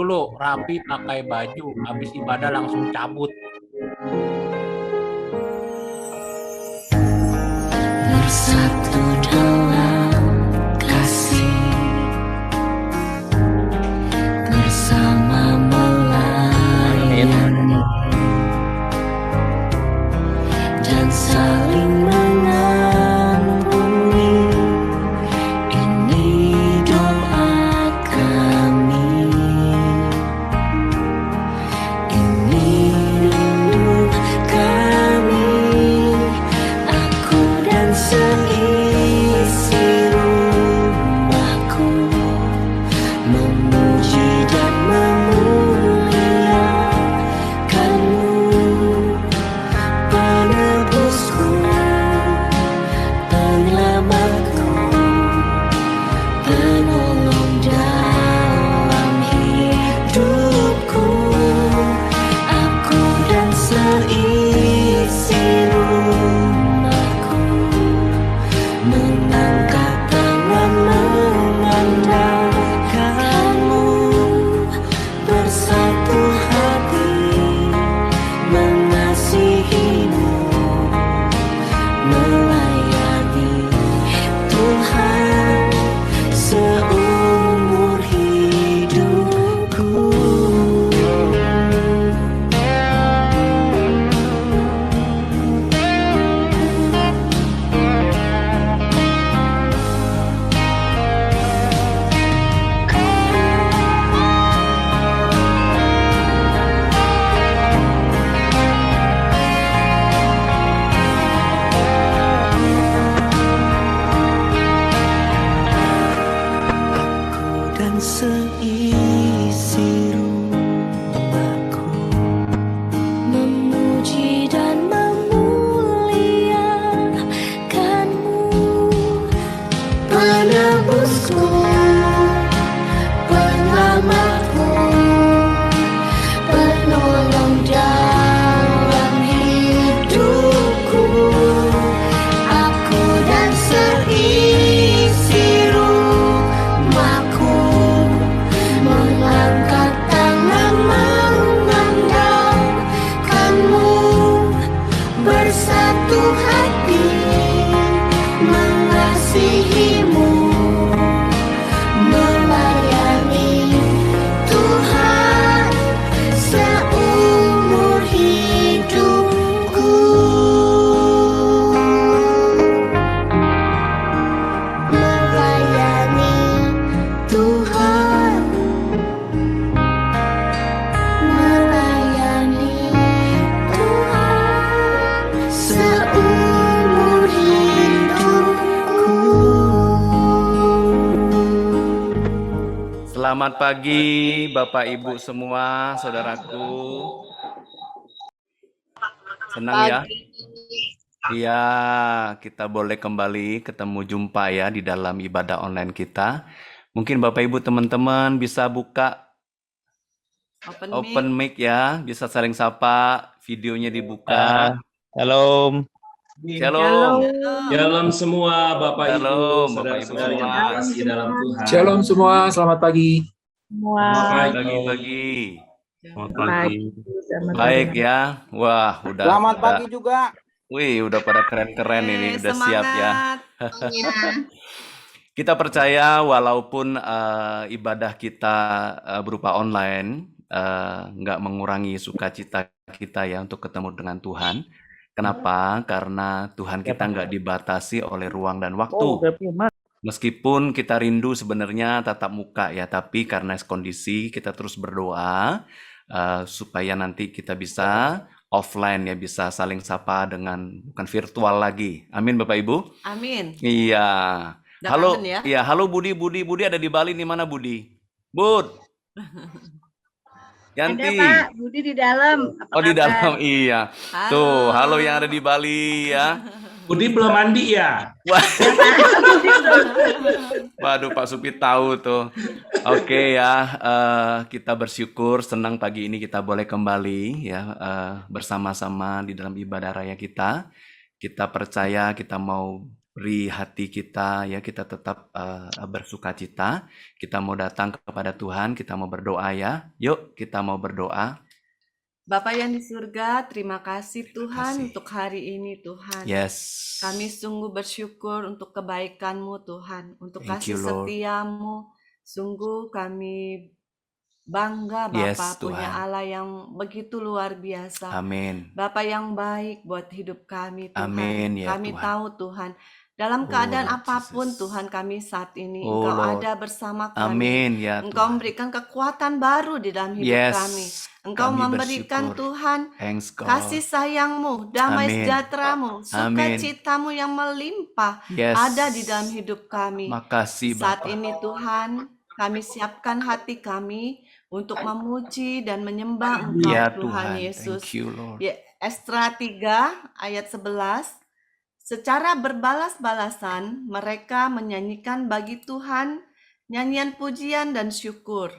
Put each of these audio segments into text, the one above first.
dulu, rapi pakai baju, habis ibadah langsung cabut. Bersatu dalam kasih, bersama melayani dan saling mengampuni. Ini doa kami, ini rindu kami, aku dan seisi rumahku, memuji dan memuliakanmu, penebusku, penyelamatku, penolong dalam hidupku. Aku dan seisi rumahku mengangkat tangan mengandalkanmu, bersatu hati mengasihimu, melayani Tuhan seumur hidupku. Dan seisi rumahku memuji dan memuliakanmu, penebusku, penyelamatku, penolong dalam hidupku. Aku dan seisi rumahku mengangkat tangan mengandalkanmu, bersatu hati mengasihimu, melayani Tuhan seumur hidupku. Melayani Tuhan, melayani Tuhan seumur hidupku. Selamat pagi Bapak Ibu semua, saudaraku. Senang ya? Iya, kita boleh kembali ketemu jumpa ya di dalam ibadah online kita. Mungkin Bapak Ibu teman-teman bisa buka open mic ya, bisa saling sapa, videonya dibuka. Shalom. Shalom. Shalom semua Bapak Ibu, Shalom, Bapak Ibu saudara-saudara yang semua. terkasih dalam Tuhan. Shalom semua, selamat pagi. Pagi-pagi. Selamat pagi. Baik ya. Wah, udah. Selamat pada- pagi juga. Wih, udah pada keren-keren ini, udah siap ya. Kita percaya walaupun ibadah kita berupa online, nggak mengurangi sukacita kita ya untuk ketemu dengan Tuhan. Kenapa? Karena Tuhan kita nggak dibatasi oleh ruang dan waktu. Meskipun kita rindu sebenarnya tatap muka ya, tapi karena kondisi kita terus berdoa supaya nanti kita bisa offline ya, bisa saling sapa dengan bukan virtual lagi. Amin Bapak Ibu. Amin. Iya. Udah Halo, kangen ya? iya, halo Budi ada di Bali nih, mana Budi? Bud. Yanti. Ada Pak, Budi di dalam. Apa Oh di kabar? dalam, iya. Tuh, halo yang ada di Bali ya. Budi belum mandi ya? Waduh, Pak Supit tahu tuh. Oke ya, kita bersyukur senang pagi ini kita boleh kembali ya bersama-sama di dalam ibadah raya kita. Kita percaya kita mau beri hati kita ya, kita tetap bersukacita. Kita mau datang kepada Tuhan, kita mau berdoa ya. Yuk kita mau berdoa. Bapa yang di surga, terima kasih Tuhan kasih. untuk hari ini Tuhan. Yes. Kami sungguh bersyukur untuk kebaikan-Mu Tuhan, untuk Thank kasih you, Lord. setia-Mu. Sungguh kami bangga Yes, Bapa punya Tuhan. Allah yang begitu luar biasa. Amin. Bapa yang baik buat hidup kami Tuhan. Amin ya Kami Tuhan. tahu Tuhan, dalam Oh, keadaan Lord apapun Jesus. Tuhan kami saat ini, Oh, Engkau Lord. ada bersama kami. Amin ya Engkau Tuhan. memberikan kekuatan baru di dalam hidup Yes. kami. Engkau Kami memberikan bersyukur. Tuhan Thanks God. kasih sayang-Mu, damai Amin. sejahtera-Mu, Amin. sukacita-Mu yang melimpah Yes. ada di dalam hidup kami. Makasih Saat Bapak. ini Tuhan, kami siapkan hati kami untuk memuji dan menyembah Engkau Ya Tuhan Tuhan. Yesus. Thank you Lord. Ya, Estra 3 ayat 11. Secara berbalas-balasan mereka menyanyikan bagi Tuhan nyanyian pujian dan syukur.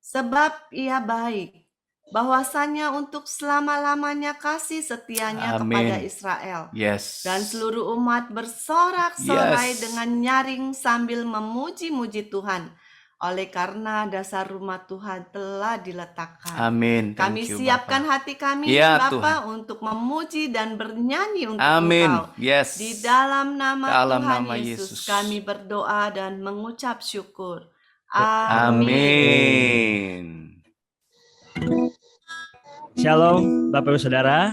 Sebab Ia baik, bahwasanya untuk selama-lamanya kasih setianya kepada Amin. Israel. Yes. Dan seluruh umat bersorak-sorai Yes. dengan nyaring sambil memuji-muji Tuhan. Oleh karena dasar rumah Tuhan telah diletakkan. Amin. Kami Thank you siapkan Bapak. hati kami Ya, Bapa untuk memuji dan bernyanyi untuk Amin. Engkau. Yes. Di dalam nama Dalam Tuhan nama Yesus Yesus. kami berdoa dan mengucap syukur. Amin. Amin. Shalom, Bapak Ibu Saudara.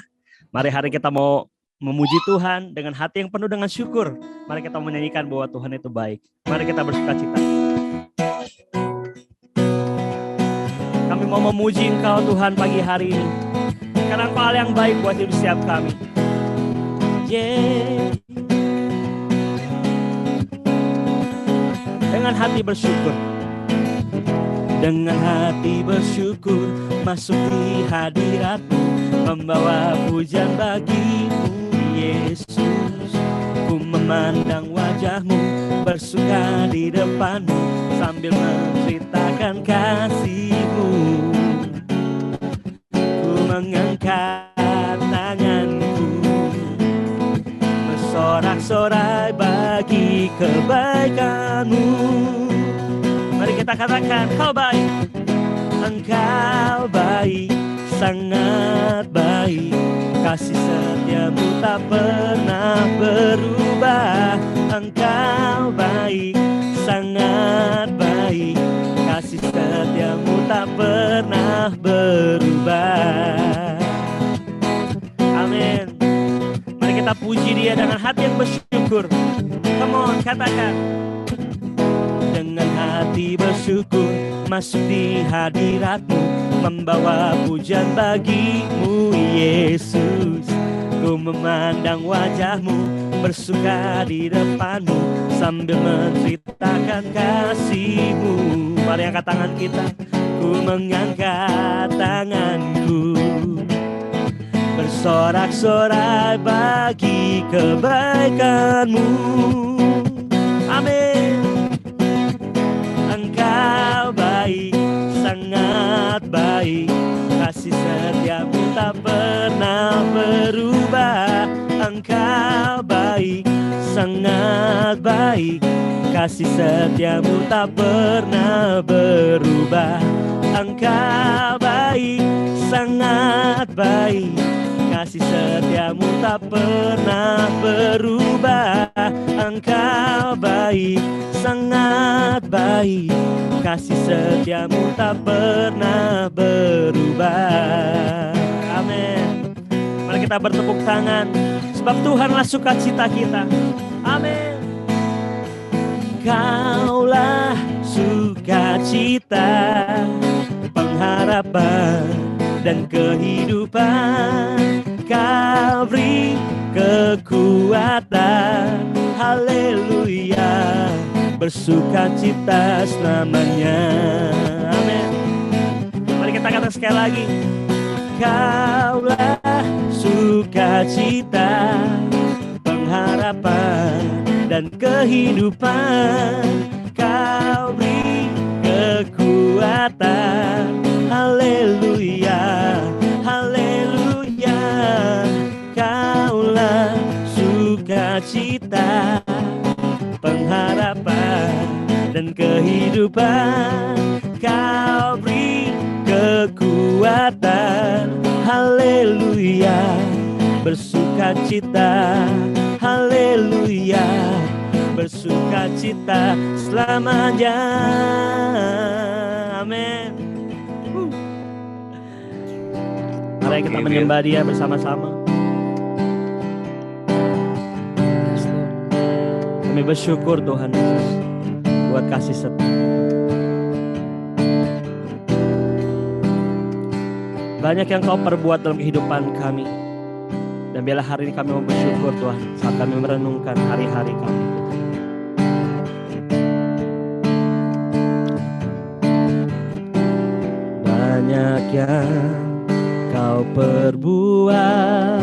Mari hari kita mau memuji Tuhan dengan hati yang penuh dengan syukur. Mari kita menyanyikan bahwa Tuhan itu baik. Mari kita bersukacita. Kami mau memuji Engkau Tuhan pagi hari ini. Karena Engkau hal yang baik buat hidup setiap kami. Yeah. Dengan hati bersyukur. Dengan hati bersyukur masuk di hadirat-Mu, membawa pujian bagi-Mu Yesus. Ku memandang wajah-Mu, bersuka di depan-Mu, sambil menceritakan kasih-Mu. Ku mengangkat tanganku, bersorak-sorai bagi kebaikan-Mu. Mari kita katakan, Kau baik. Engkau baik, sangat baik. Kasih setia-Mu tak pernah berubah. Engkau baik, sangat baik. Kasih setia-Mu tak pernah berubah. Amin. Mari kita puji Dia dengan hati yang bersyukur. Come on, katakan. Dengan hati bersyukur masuk di hadirat-Mu, membawa pujian bagi-Mu Yesus. Ku memandang wajah-Mu, bersuka di depan-Mu, sambil menceritakan kasih-Mu. Mari angkat tangan kita. Ku mengangkat tanganku, bersorak-sorai bagi kebaikan-Mu. Amin. Engkau baik, sangat baik. Kasih setia-Mu tak pernah berubah. Engkau baik, sangat baik. Kasih setia-Mu tak pernah berubah. Engkau baik, sangat baik. Kasih setia-Mu tak pernah berubah. Engkau baik, sangat baik. Kasih setia-Mu tak pernah berubah. Amin. Mari kita bertepuk tangan, sebab Tuhanlah sukacita kita. Amin. Kaulah sukacita, pengharapan dan kehidupan. Kau beri kekuatan, haleluya, bersukacita selamanya. Amin. Mari kita katakan sekali lagi. Kaulah sukacita, pengharapan dan kehidupan. Kau beri kekuatan, haleluya, haleluya. Kaulah sukacita, kehidupan, Kau beri kekuatan. Haleluya, bersukacita. Haleluya, bersukacita selamanya. Amin. Mari kita menyembah Dia bersama-sama. Kami bersyukur Tuhan Yesus buat kasih setia. Banyak yang Kau perbuat dalam kehidupan kami. Dan biarlah hari ini kami mau bersyukur Tuhan saat kami merenungkan hari-hari kami. Banyak yang Kau perbuat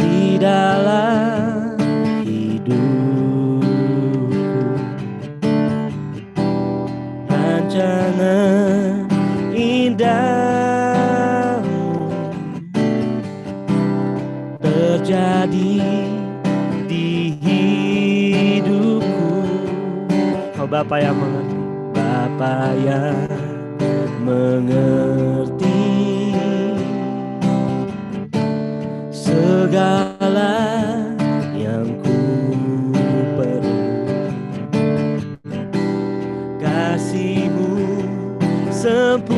di dalam hidupku. Rancangan indahmu terjadi di hidupku. Kau Bapa yang mengerti, Bapa yang mengerti segala yang ku perlu. Kasih-Mu sempurna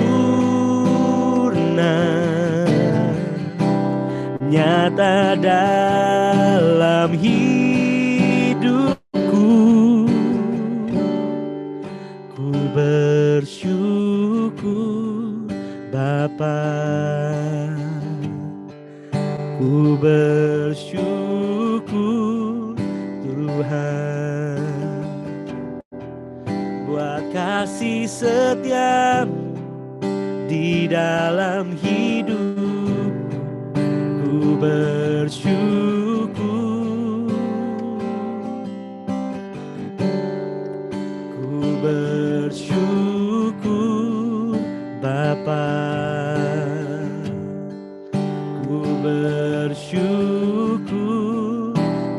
nyata dalam hidupku. Ku bersyukur Bapa, ku bersyukur Tuhan buat kasih setia-Mu di dalam hidup. Ku bersyukur, ku bersyukur Bapa, ku bersyukur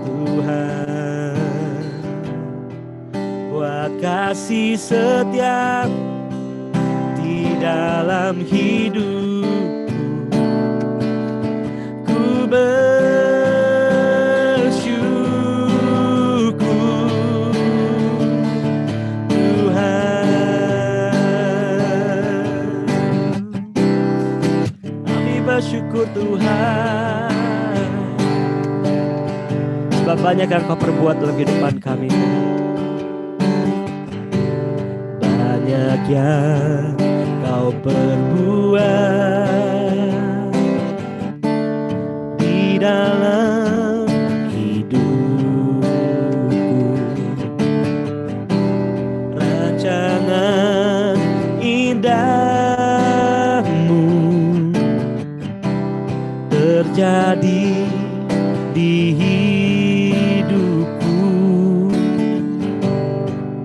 Tuhan buat kasih setia di dalam hidupku. Ku bersyukur Tuhan. Kami bersyukur Tuhan sebab banyak yang Kau perbuat dalam kehidupan kami. Banyak yang Kau perbuat di dalam hidupku. Rancangan indahmu terjadi di hidupku.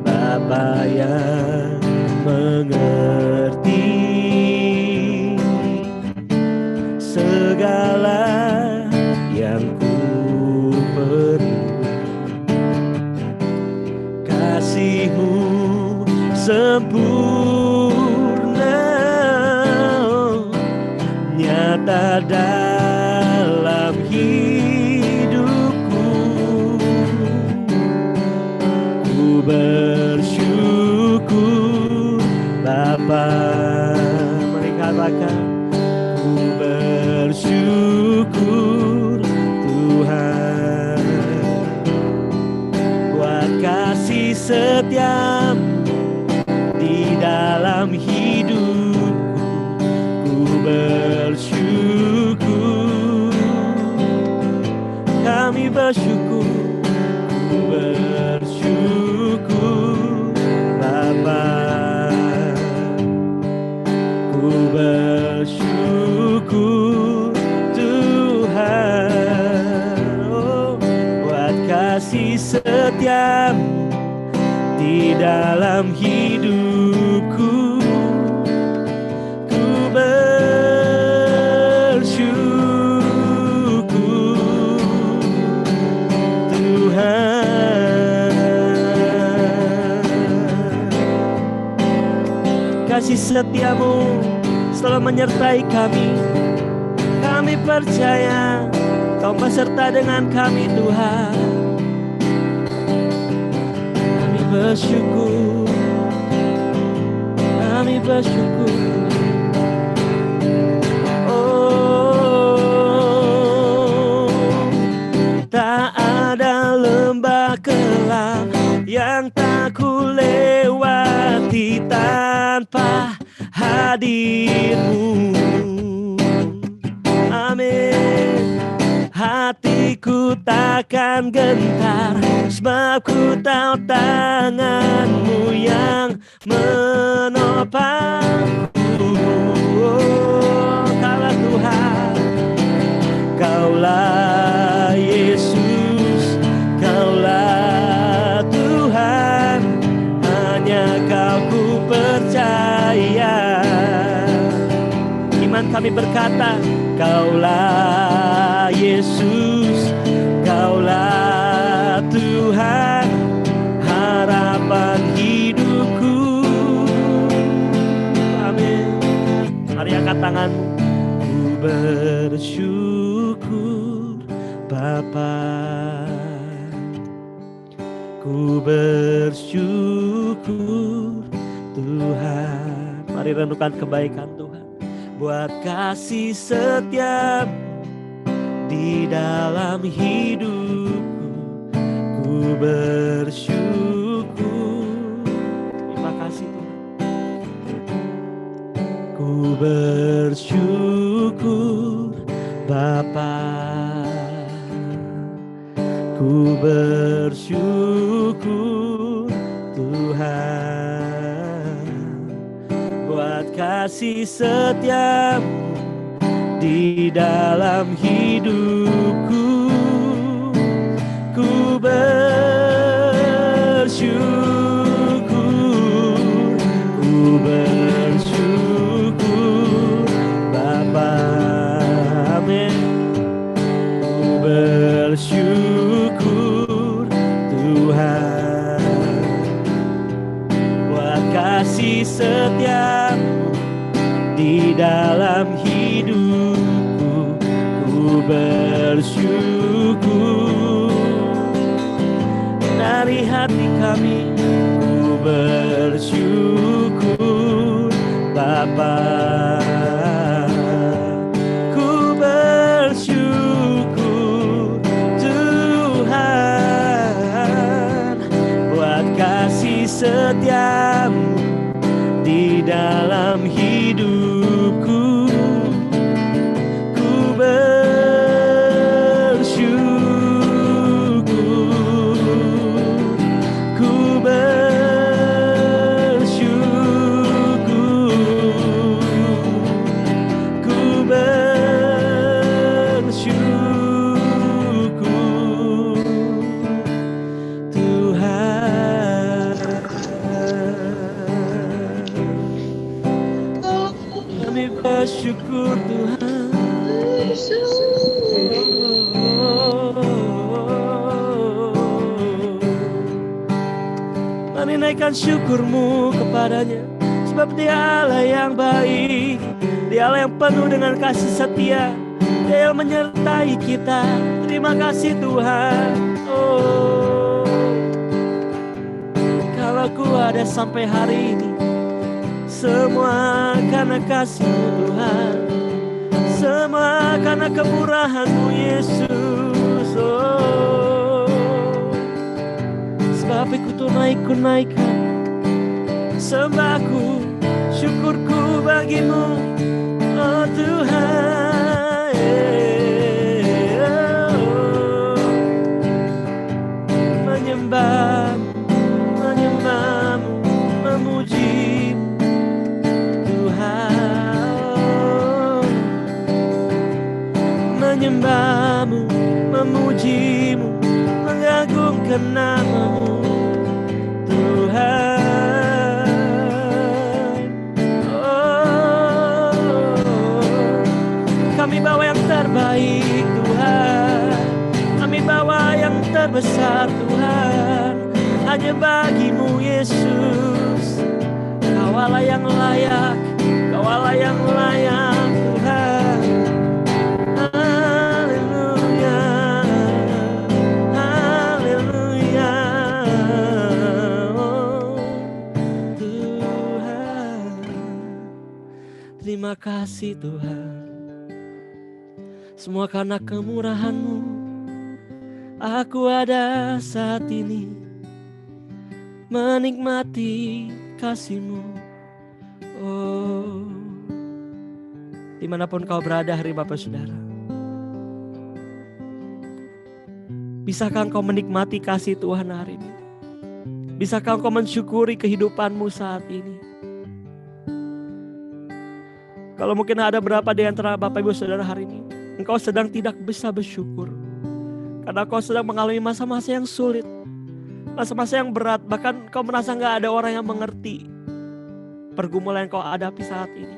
Bapa yang mengerti segala yang ku perlu. Kasih-Mu sempurna nyata dalam hidupku. Ku bersyukur Bapa, mari katakan ku bersyukur Tuhan buat kasih setia-Mu di dalam hidupku. Ku bersyukur, kami bersyukur, ku bersyukur Bapa, ku bersyukur Tuhan, oh, buat kasih setia-Mu di dalam hidupku. Ku bersyukur Tuhan. setiamu selalu menyertai kami. Kami percaya Kau beserta dengan kami Tuhan. Kami bersyukur, kami bersyukur. Oh, tak ada lembah kelam yang tak ku lewati tanpa hadir-Mu. Amin. Hatiku takkan gentar, sebab ku tahu tangan-Mu yang menopangku. Oh, Kaulah Tuhan, Kaulah Yesus, Kaulah Tuhan, hanya Kau ku percaya. Iman kami berkata, Kaulah Yesus, Kaulah Tuhan, harapan hidupku. Amin. Mari angkat tanganmu. Ku bersyukur Bapa, ku bersyukur Tuhan. Mari renungkan kebaikan Tuhan. Buat kasih setia di dalam hidupku, ku bersyukur. Terima kasih Tuhan. Ku bersyukur Bapa, ku bersyukur Tuhan. Buat kasih setiamu di dalam hidupku, ku bersyukur, ku bersyukur Bapa. Amin. Ku bersyukur Tuhan, buat kasih setiamu di dalam hidupku, ku bersyukur. Dari hati kami ku bersyukur Bapa, ku bersyukur Tuhan, buat kasih setiamu di dalam hidupku, ku bersyukur, ku bersyukur, ku bersyukur Tuhan. Kami bersyukur Tuhan. Kami naikkan syukur-Mu kepadanya, sebab Dia Allah yang baik, Dia Allah yang penuh dengan kasih setia, Dia yang menyertai kita. Terima kasih Tuhan. Oh, kalau ku ada sampai hari ini, semua karena kasih-Mu Tuhan, semua karena kemurahan-Mu Yesus. Oh, sebab ku naikkan sembahku, syukurku bagimu, oh Tuhan. Oh, menyembah-Mu, memuji-Mu Tuhan. Menyembah-Mu, memuji-Mu, mengagungkan nama-Mu Tuhan. Oh, kami bawa yang terbaik Tuhan, kami bawa yang terbesar Tuhan, hanya bagi-Mu Yesus. Kau Allah yang layak, Kau Allah yang layak Tuhan. Haleluya, haleluya. Oh, Tuhan, terima kasih Tuhan. Semua karena kemurahan-Mu aku ada saat ini, menikmati kasih-Mu. Oh, dimanapun kau berada hari Bapak Saudara, bisakah engkau menikmati kasih Tuhan hari ini? Bisakah engkau mensyukuri kehidupanmu saat ini? Kalau mungkin ada berapa di antara Bapak Ibu Saudara hari ini, engkau sedang tidak bisa bersyukur karena kau sedang mengalami masa-masa yang sulit, masa-masa yang berat, bahkan kau merasa gak ada orang yang mengerti pergumulan yang kau hadapi saat ini.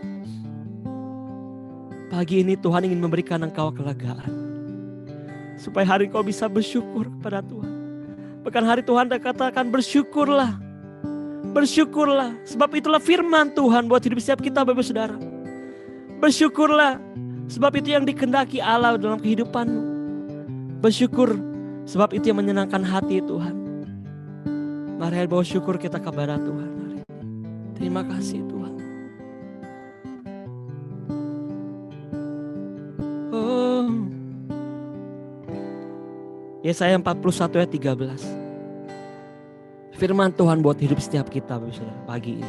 Pagi ini Tuhan ingin memberikan engkau kelegaan, supaya hari kau bisa bersyukur kepada Tuhan. Bahkan hari Tuhan katakan bersyukurlah, bersyukurlah, sebab itulah firman Tuhan buat hidup setiap kita Bapak Saudara. Bersyukurlah, sebab itu yang dikehendaki Allah dalam kehidupanmu. Bersyukur, sebab itu yang menyenangkan hati Tuhan. Mari bawa syukur kita kepada Tuhan hari ini. Terima kasih Tuhan. Oh, Yesaya 41 ayat 13. Firman Tuhan buat hidup setiap kita Bapak Saudara pagi ini.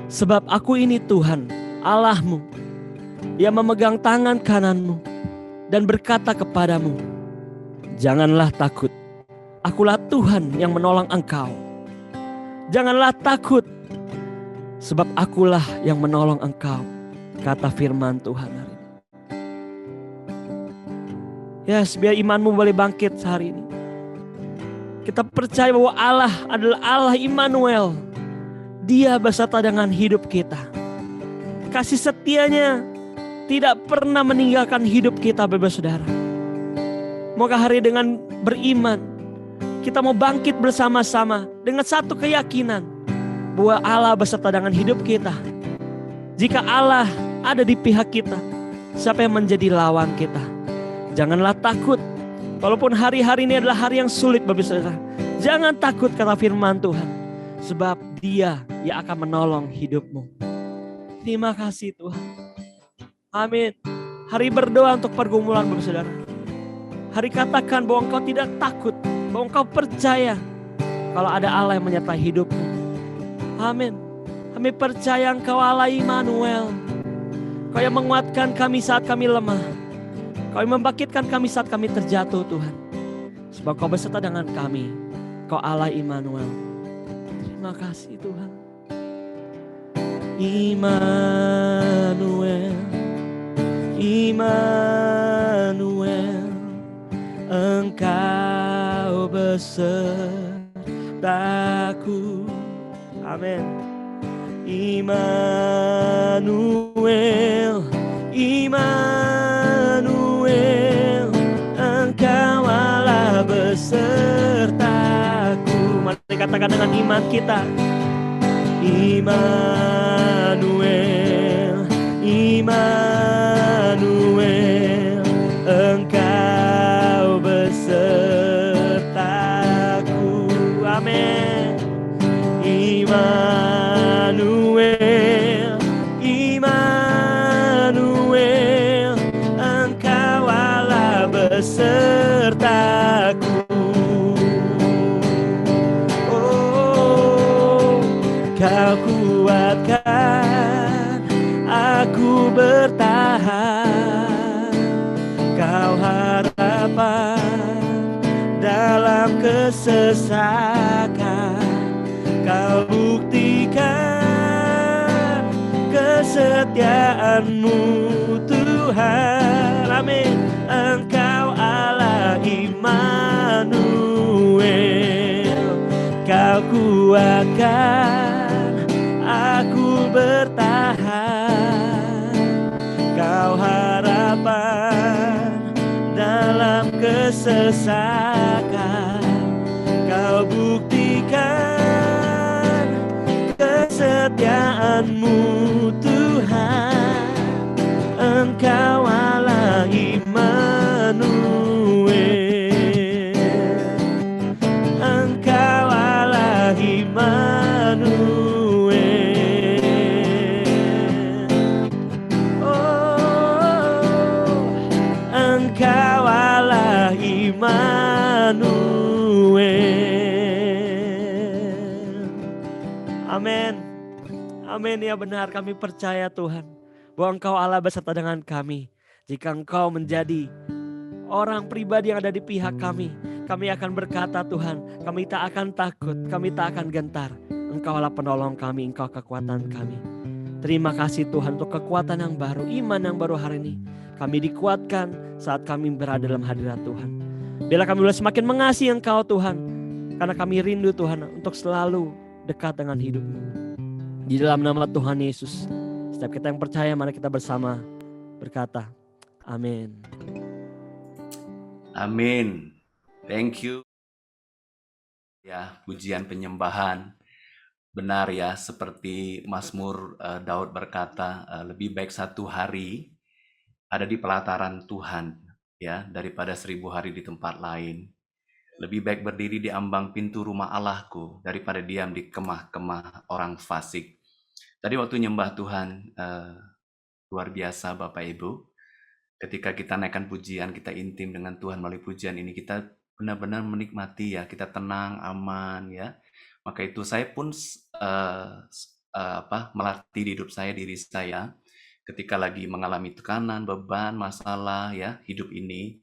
Sebab aku ini Tuhan Allahmu yang memegang tangan kananmu dan berkata kepadamu, janganlah takut, akulah Tuhan yang menolong engkau. Janganlah takut, sebab akulah yang menolong engkau, kata firman Tuhan hari ini. Yes, biar imanmu boleh bangkit hari ini. Kita percaya bahwa Allah adalah Allah Immanuel. Dia beserta dengan hidup kita. Kasih setianya tidak pernah meninggalkan hidup kita Bapak Saudara. Moga hari dengan beriman kita mau bangkit bersama-sama dengan satu keyakinan bahwa Allah beserta dengan hidup kita. Jika Allah ada di pihak kita, siapa yang menjadi lawan kita? Janganlah takut. Walaupun hari-hari ini adalah hari yang sulit Bapak Saudara, jangan takut kata firman Tuhan, sebab Dia yang akan menolong hidupmu. Terima kasih Tuhan. Amin. Hari berdoa untuk pergumulan Bapak Saudara. Hari katakan bahwa engkau tidak takut, bahwa engkau percaya kalau ada Allah yang menyertai hidupmu. Amin. Kami percaya engkau Allah Immanuel. Kau yang menguatkan kami saat kami lemah. Kau yang membangkitkan kami saat kami terjatuh Tuhan. Sebab kau beserta dengan kami. Kau Allah Immanuel. Terima kasih Tuhan. Immanuel, Immanuel, Engkau besertaku. Amin. Immanuel, Immanuel, Engkau Allah besertaku. Mari katakan dengan iman kita. Immanuel, Immanuel, Engkau besertaku. Amin. Immanuel, Immanuel, Engkau Allah besertaku. Kau kuatkan aku bertahan. Kau harapan dalam kesesakan. Kau buktikan kesetiaan-Mu Tuhan. Amin. Engkau Allah Immanuel. Kau kuatkan aku bertahan. Kau harapan dalam kesesakan. Kau buktikan kesetiaan-Mu Amin, ya benar, kami percaya Tuhan bahwa Engkau Allah beserta dengan kami. Jika Engkau menjadi orang pribadi yang ada di pihak kami akan berkata Tuhan, kami tak akan takut, kami tak akan gentar. Engkau Allah penolong kami, Engkau kekuatan kami. Terima kasih Tuhan untuk kekuatan yang baru, iman yang baru hari ini. Kami dikuatkan saat kami berada dalam hadirat Tuhan. Biarlah kami boleh semakin mengasihi Engkau Tuhan, karena kami rindu Tuhan untuk selalu dekat dengan hidup-Mu. Di dalam nama Tuhan Yesus, setiap kita yang percaya, mari kita bersama berkata, amin. Amin. Thank you. Ya, pujian penyembahan. Benar ya, seperti Mazmur Daud berkata, lebih baik 1 hari ada di pelataran Tuhan ya daripada 1000 hari di tempat lain. Lebih baik berdiri di ambang pintu rumah Allahku daripada diam di kemah-kemah orang fasik. Tadi waktu nyembah Tuhan, luar biasa Bapak Ibu. Ketika kita naikkan pujian, kita intim dengan Tuhan melalui pujian ini, kita benar-benar menikmati ya, kita tenang, aman ya. Maka itu saya pun melatih di hidup saya, diri saya, ketika lagi mengalami tekanan, beban, masalah ya hidup ini,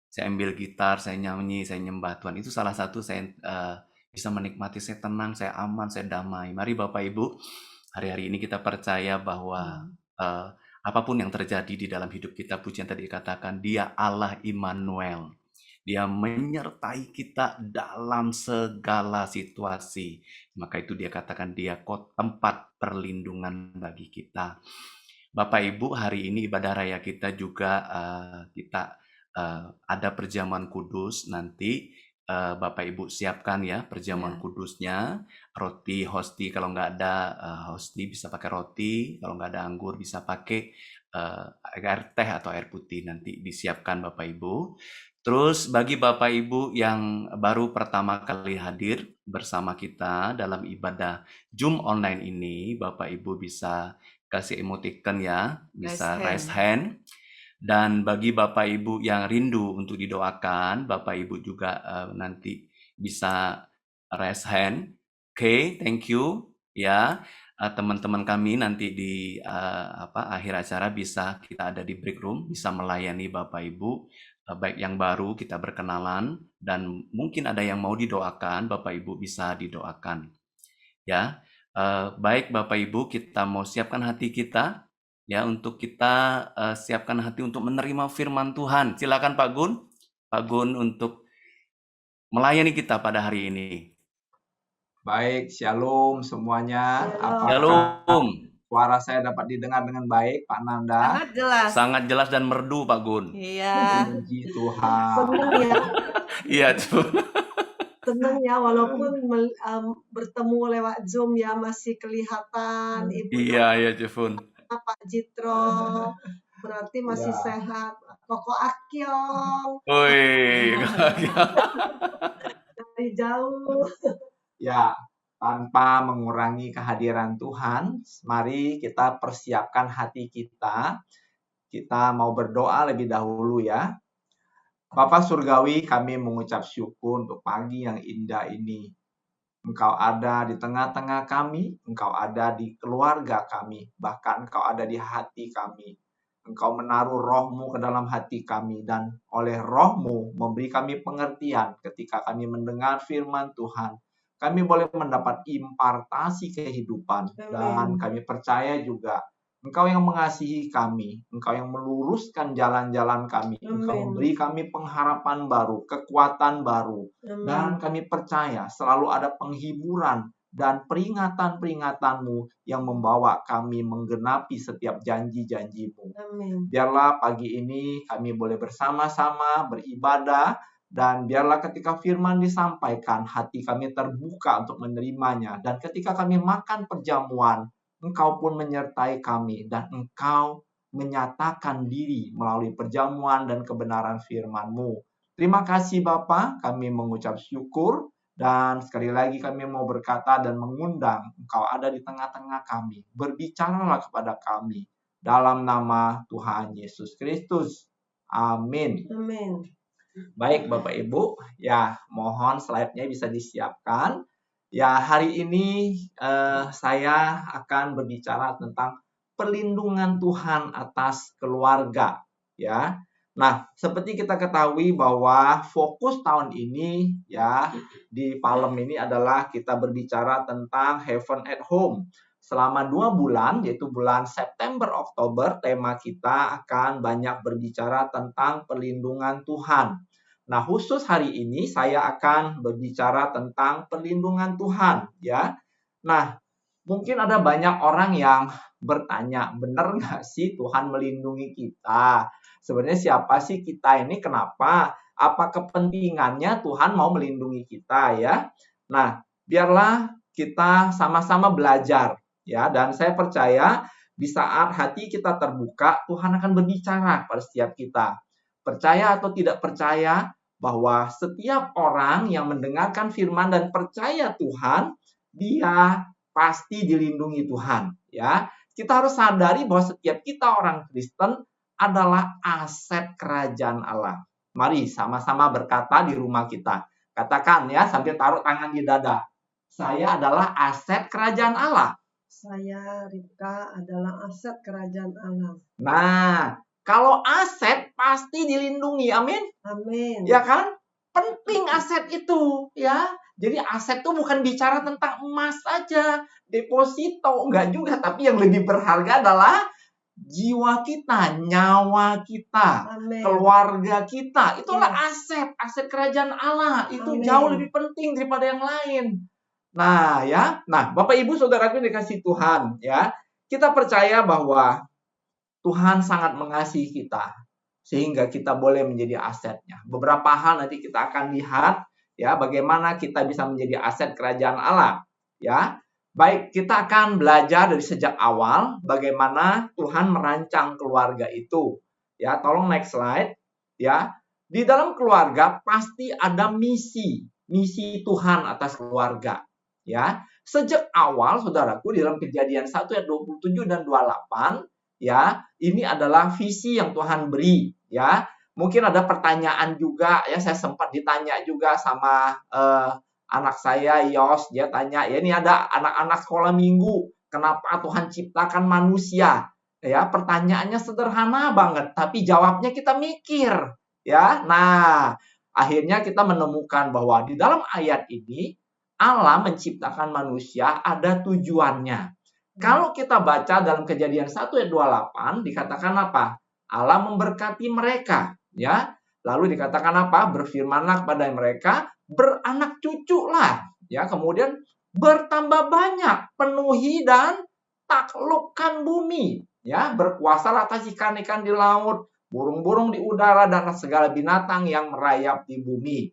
saya ambil gitar, saya nyanyi, saya nyembah Tuhan. Itu salah satu saya bisa menikmati, saya tenang, saya aman, saya damai. Mari Bapak Ibu, hari-hari ini kita percaya bahwa apapun yang terjadi di dalam hidup kita, pujian tadi dikatakan, Dia Allah Immanuel. Dia menyertai kita dalam segala situasi. Maka itu dia katakan dia tempat perlindungan bagi kita. Bapak Ibu, hari ini ibadah raya kita juga kita ada perjamuan kudus. Nanti Bapak Ibu siapkan ya perjamuan kudusnya. Roti hosti, kalau nggak ada hosti bisa pakai roti. Kalau nggak ada anggur bisa pakai air teh atau air putih. Nanti disiapkan Bapak Ibu. Terus bagi Bapak Ibu yang baru pertama kali hadir bersama kita dalam ibadah Zoom online ini, Bapak Ibu bisa kasih emoticon ya, bisa raise hand. Dan bagi Bapak Ibu yang rindu untuk didoakan, Bapak Ibu juga nanti bisa raise hand. Oke, thank you ya. Teman-teman kami nanti di akhir acara bisa kita ada di break room, bisa melayani Bapak Ibu. Baik yang baru kita berkenalan dan mungkin ada yang mau didoakan, Bapak Ibu bisa didoakan. Ya, baik Bapak Ibu, kita mau siapkan hati kita ya untuk kita siapkan hati untuk menerima firman Tuhan. Silakan Pak Gun untuk melayani kita pada hari ini. Baik, shalom semuanya. Apakah Shalom. suara saya dapat didengar dengan baik, Pak Nanda? Sangat jelas. Sangat jelas dan merdu, Pak Gun. Iya. Puji Tuhan. Senang ya, Iya, tuh. senang ya walaupun bertemu lewat Zoom ya masih kelihatan Ibu Iya, Jefun. Pak Jitro, berarti masih sehat. Koko Akyong Woi. dari jauh. Ya, tanpa mengurangi kehadiran Tuhan, mari kita persiapkan hati kita. Kita mau berdoa lebih dahulu ya. Bapa Surgawi, kami mengucap syukur untuk pagi yang indah ini. Engkau ada di tengah-tengah kami, Engkau ada di keluarga kami, bahkan Engkau ada di hati kami. Engkau menaruh roh-Mu ke dalam hati kami, dan oleh roh-Mu memberi kami pengertian ketika kami mendengar firman Tuhan. Kami boleh mendapat impartasi kehidupan. Dan kami percaya juga Engkau yang mengasihi kami, Engkau yang meluruskan jalan-jalan kami, Engkau memberi kami pengharapan baru, kekuatan baru. Dan kami percaya selalu ada penghiburan dan peringatan-peringatan-Mu yang membawa kami menggenapi setiap janji-janji-Mu. Biarlah pagi ini kami boleh bersama-sama beribadah, dan biarlah ketika firman disampaikan, hati kami terbuka untuk menerimanya. Dan ketika kami makan perjamuan, Engkau pun menyertai kami. Dan Engkau menyatakan diri melalui perjamuan dan kebenaran firman-Mu. Terima kasih Bapa, kami mengucap syukur. Dan sekali lagi kami mau berkata dan mengundang Engkau ada di tengah-tengah kami. Berbicaralah kepada kami. Dalam nama Tuhan Yesus Kristus. Amin. Amin. Baik Bapak Ibu, ya mohon slide-nya bisa disiapkan. Ya, hari ini saya akan berbicara tentang perlindungan Tuhan atas keluarga, ya. Nah, seperti kita ketahui bahwa fokus tahun ini ya di Palem ini adalah kita berbicara tentang Heaven at Home. Selama 2 bulan, yaitu bulan September, Oktober, tema kita akan banyak berbicara tentang perlindungan Tuhan. Nah, khusus hari ini saya akan berbicara tentang perlindungan Tuhan, ya. Nah, mungkin ada banyak orang yang bertanya, benar nggak sih Tuhan melindungi kita? Sebenarnya siapa sih kita ini? Kenapa? Apa kepentingannya Tuhan mau melindungi kita, ya? Nah, biarlah kita sama-sama belajar, ya. Dan saya percaya di saat hati kita terbuka, Tuhan akan berbicara pada setiap kita. Percaya atau tidak percaya, bahwa setiap orang yang mendengarkan firman dan percaya Tuhan, dia pasti dilindungi Tuhan, ya. Kita harus sadari bahwa setiap kita orang Kristen adalah aset kerajaan Allah. Mari sama-sama berkata di rumah kita. Katakan ya sambil taruh tangan di dada. Saya adalah aset kerajaan Allah. Saya, Ripka, adalah aset kerajaan Allah. Nah, kalau aset pasti dilindungi, amin. Amin. Ya kan? Penting aset itu, ya. Jadi aset itu bukan bicara tentang emas saja, deposito, enggak juga. Tapi yang lebih berharga adalah jiwa kita, nyawa kita, Amin. keluarga kita. Itulah Yes. aset kerajaan Allah. Itu Amin. jauh lebih penting daripada yang lain. Nah, ya. Nah, Bapak Ibu Saudaraku yang dikasihi Tuhan, ya. Kita percaya bahwa Tuhan sangat mengasihi kita sehingga kita boleh menjadi asetnya. Beberapa hal nanti kita akan lihat ya bagaimana kita bisa menjadi aset kerajaan Allah, ya. Baik, kita akan belajar dari sejak awal bagaimana Tuhan merancang keluarga itu. Ya, tolong next slide, ya. Di dalam keluarga pasti ada misi Tuhan atas keluarga, ya. Sejak awal Saudaraku di dalam Kejadian 1 ayat 27 dan 28, ya, ini adalah visi yang Tuhan beri, ya. Mungkin ada pertanyaan juga, ya, saya sempat ditanya juga sama anak saya, Yos, dia tanya, ya ini ada anak-anak sekolah minggu, kenapa Tuhan ciptakan manusia? Ya, pertanyaannya sederhana banget, tapi jawabnya kita mikir, ya. Nah, akhirnya kita menemukan bahwa di dalam ayat ini, Allah menciptakan manusia ada tujuannya. Kalau kita baca dalam Kejadian 1 ayat 28 dikatakan apa? Allah memberkati mereka, ya. Lalu dikatakan apa? Berfirmanlah kepada mereka, beranak cuculah, ya. Kemudian bertambah banyak, penuhi dan taklukkan bumi, ya. Berkuasalah atas ikan-ikan di laut, burung-burung di udara dan segala binatang yang merayap di bumi.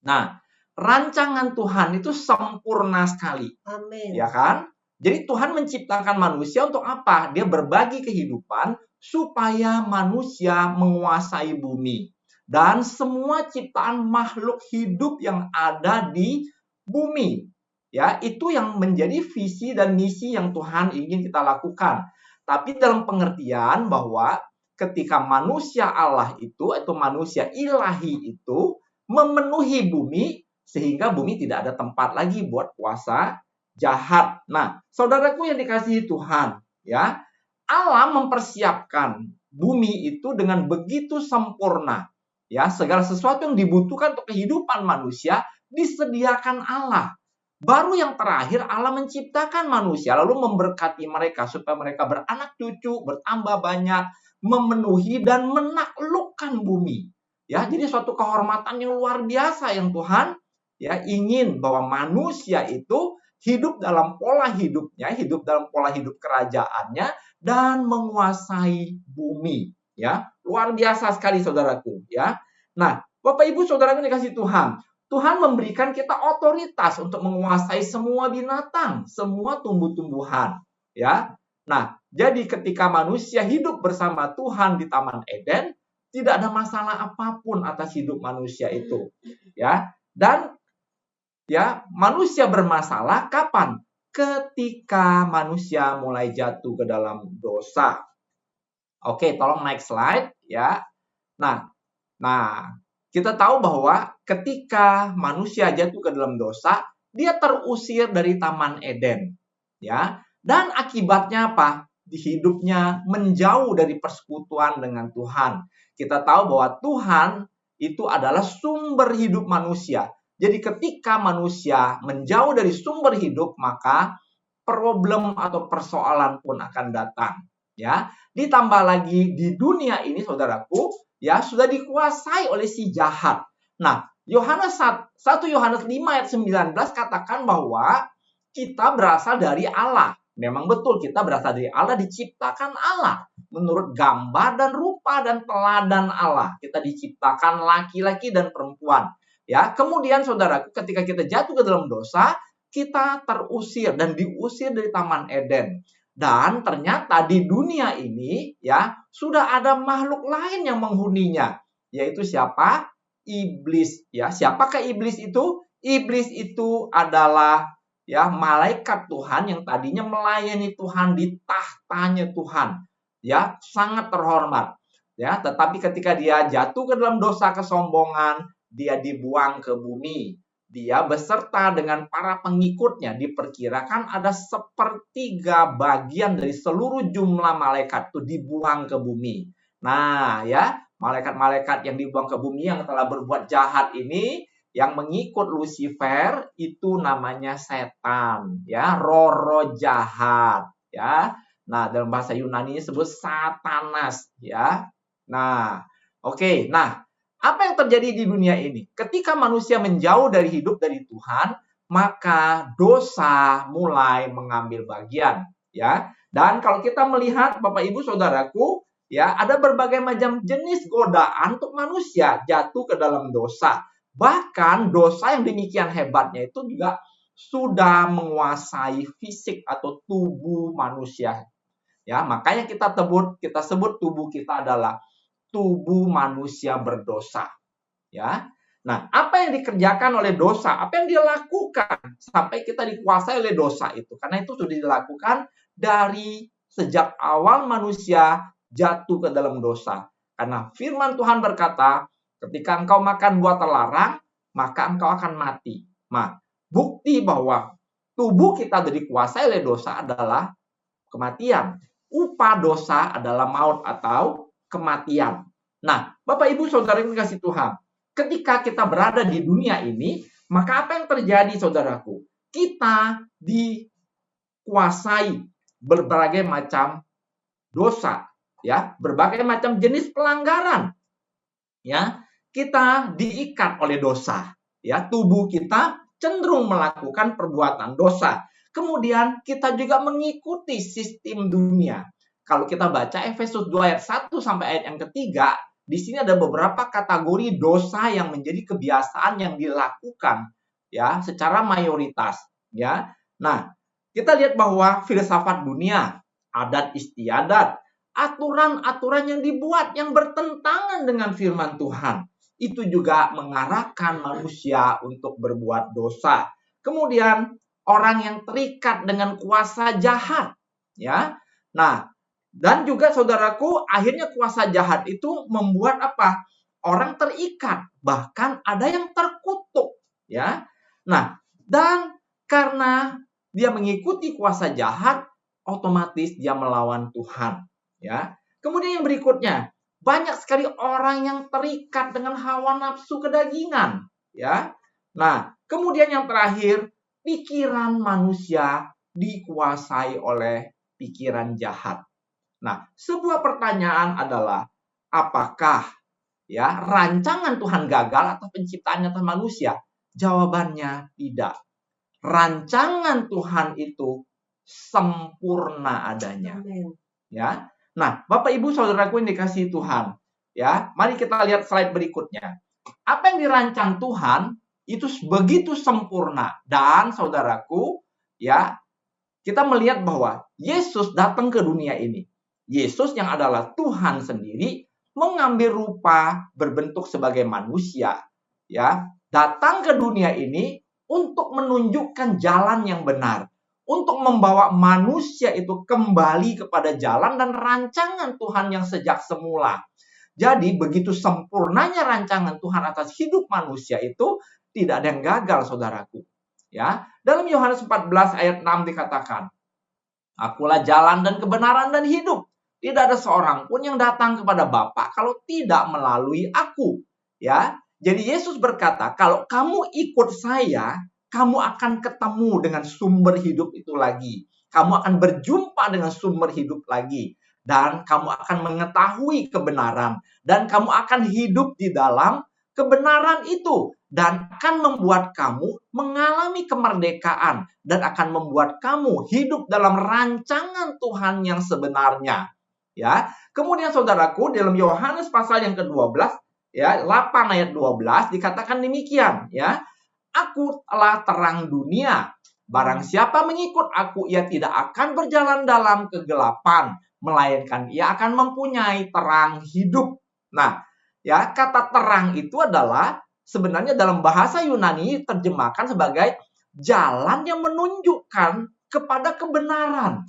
Nah, rancangan Tuhan itu sempurna sekali. Amin. Ya kan? Jadi Tuhan menciptakan manusia untuk apa? Dia berbagi kehidupan supaya manusia menguasai bumi. Dan semua ciptaan makhluk hidup yang ada di bumi. Ya, itu yang menjadi visi dan misi yang Tuhan ingin kita lakukan. Tapi dalam pengertian bahwa ketika manusia Allah itu, atau manusia ilahi itu, memenuhi bumi, sehingga bumi tidak ada tempat lagi buat kuasa jahat. Nah, saudaraku yang dikasihi Tuhan, ya, Allah mempersiapkan bumi itu dengan begitu sempurna. Ya, segala sesuatu yang dibutuhkan untuk kehidupan manusia disediakan Allah. Baru yang terakhir Allah menciptakan manusia lalu memberkati mereka supaya mereka beranak cucu, bertambah banyak, memenuhi dan menaklukkan bumi. Ya, jadi suatu kehormatan yang luar biasa yang Tuhan ya ingin bahwa manusia itu hidup dalam pola hidupnya, hidup dalam pola hidup kerajaannya, dan menguasai bumi. Ya, luar biasa sekali saudaraku. Ya, nah, Bapak Ibu saudaraku yang dikasihi Tuhan, Tuhan memberikan kita otoritas untuk menguasai semua binatang, semua tumbuh-tumbuhan. Ya, nah, jadi ketika manusia hidup bersama Tuhan di Taman Eden, tidak ada masalah apapun atas hidup manusia itu. Ya, dan ya, manusia bermasalah kapan? Ketika manusia mulai jatuh ke dalam dosa. Oke, tolong next slide ya. Nah, kita tahu bahwa ketika manusia jatuh ke dalam dosa, dia terusir dari Taman Eden, ya. Dan akibatnya apa? Di hidupnya menjauh dari persekutuan dengan Tuhan. Kita tahu bahwa Tuhan itu adalah sumber hidup manusia. Jadi ketika manusia menjauh dari sumber hidup, maka problem atau persoalan pun akan datang, ya. Ditambah lagi di dunia ini, saudaraku, ya, sudah dikuasai oleh si jahat. Nah, 1 Yohanes 5 ayat 19 katakan bahwa kita berasal dari Allah. Memang betul, kita berasal dari Allah, diciptakan Allah menurut gambar dan rupa dan teladan Allah. Kita diciptakan laki-laki dan perempuan. Ya, kemudian saudaraku, ketika kita jatuh ke dalam dosa, kita terusir dan diusir dari Taman Eden. Dan ternyata di dunia ini, ya, sudah ada makhluk lain yang menghuninya, yaitu siapa? Iblis, ya. Siapakah iblis itu? Iblis itu adalah, ya, malaikat Tuhan yang tadinya melayani Tuhan di tahtanya Tuhan, ya, sangat terhormat, ya. Tetapi ketika dia jatuh ke dalam dosa kesombongan, dia dibuang ke bumi. Dia beserta dengan para pengikutnya, diperkirakan ada 1/3 bagian dari seluruh jumlah malaikat itu dibuang ke bumi. Nah, ya, malaikat-malaikat yang dibuang ke bumi yang telah berbuat jahat ini, yang mengikut Lucifer, itu namanya setan, ya, roh jahat, ya. Nah, dalam bahasa Yunani disebut Satanas, ya. Nah, oke. Nah, apa yang terjadi di dunia ini? Ketika manusia menjauh dari hidup dari Tuhan, maka dosa mulai mengambil bagian, ya. Dan kalau kita melihat, Bapak Ibu Saudaraku, ya, ada berbagai macam jenis godaan untuk manusia jatuh ke dalam dosa. Bahkan dosa yang demikian hebatnya itu juga sudah menguasai fisik atau tubuh manusia. Ya, makanya kita sebut tubuh kita adalah tubuh manusia berdosa, ya. Nah, apa yang dikerjakan oleh dosa? Apa yang dia lakukan sampai kita dikuasai oleh dosa itu? Karena itu sudah dilakukan dari sejak awal manusia jatuh ke dalam dosa. Karena firman Tuhan berkata, ketika engkau makan buah terlarang, maka engkau akan mati. Nah, bukti bahwa tubuh kita dikuasai oleh dosa adalah kematian. Upah dosa adalah maut atau kematian. Nah, Bapak Ibu Saudara yang dikasihi Tuhan, ketika kita berada di dunia ini, maka apa yang terjadi, saudaraku? Kita dikuasai berbagai macam dosa, ya, berbagai macam jenis pelanggaran, ya. Kita diikat oleh dosa, ya. Tubuh kita cenderung melakukan perbuatan dosa. Kemudian kita juga mengikuti sistem dunia. Kalau kita baca Efesus 2 ayat 1 sampai ayat yang ketiga, di sini ada beberapa kategori dosa yang menjadi kebiasaan yang dilakukan, ya, secara mayoritas, ya. Nah, kita lihat bahwa filsafat dunia, adat istiadat, aturan-aturan yang dibuat yang bertentangan dengan firman Tuhan, itu juga mengarahkan manusia untuk berbuat dosa. Kemudian orang yang terikat dengan kuasa jahat, ya. Nah, dan juga saudaraku, akhirnya kuasa jahat itu membuat apa? Orang terikat, bahkan ada yang terkutuk, ya. Nah, dan karena dia mengikuti kuasa jahat, otomatis dia melawan Tuhan, ya. Kemudian yang berikutnya, banyak sekali orang yang terikat dengan hawa nafsu kedagingan, ya. Nah, kemudian yang terakhir, pikiran manusia dikuasai oleh pikiran jahat. Nah, sebuah pertanyaan adalah, apakah, ya, rancangan Tuhan gagal atau penciptaannya Tuhan manusia? Jawabannya tidak. Rancangan Tuhan itu sempurna adanya. Ya. Nah, Bapak Ibu Saudaraku yang dikasihi Tuhan, ya, mari kita lihat slide berikutnya. Apa yang dirancang Tuhan itu begitu sempurna, dan saudaraku, ya, kita melihat bahwa Yesus datang ke dunia ini. Yesus yang adalah Tuhan sendiri mengambil rupa berbentuk sebagai manusia, ya, datang ke dunia ini untuk menunjukkan jalan yang benar, untuk membawa manusia itu kembali kepada jalan dan rancangan Tuhan yang sejak semula. Jadi begitu sempurnanya rancangan Tuhan atas hidup manusia itu tidak ada yang gagal, saudaraku. Ya, dalam Yohanes 14 ayat 6 dikatakan, Akulah jalan dan kebenaran dan hidup. Tidak ada seorang pun yang datang kepada Bapa kalau tidak melalui aku. Ya, jadi Yesus berkata, kalau kamu ikut saya, kamu akan ketemu dengan sumber hidup itu lagi. Kamu akan berjumpa dengan sumber hidup lagi. Dan kamu akan mengetahui kebenaran. Dan kamu akan hidup di dalam kebenaran itu. Dan akan membuat kamu mengalami kemerdekaan. Dan akan membuat kamu hidup dalam rancangan Tuhan yang sebenarnya. Ya, kemudian saudaraku, dalam Yohanes pasal yang ke-12, ya, 8 ayat 12 dikatakan demikian, ya. Aku telah terang dunia. Barang siapa mengikut aku, ia tidak akan berjalan dalam kegelapan, melainkan ia akan mempunyai terang hidup. Nah, ya, kata terang itu adalah sebenarnya dalam bahasa Yunani terjemahkan sebagai jalan yang menunjukkan kepada kebenaran.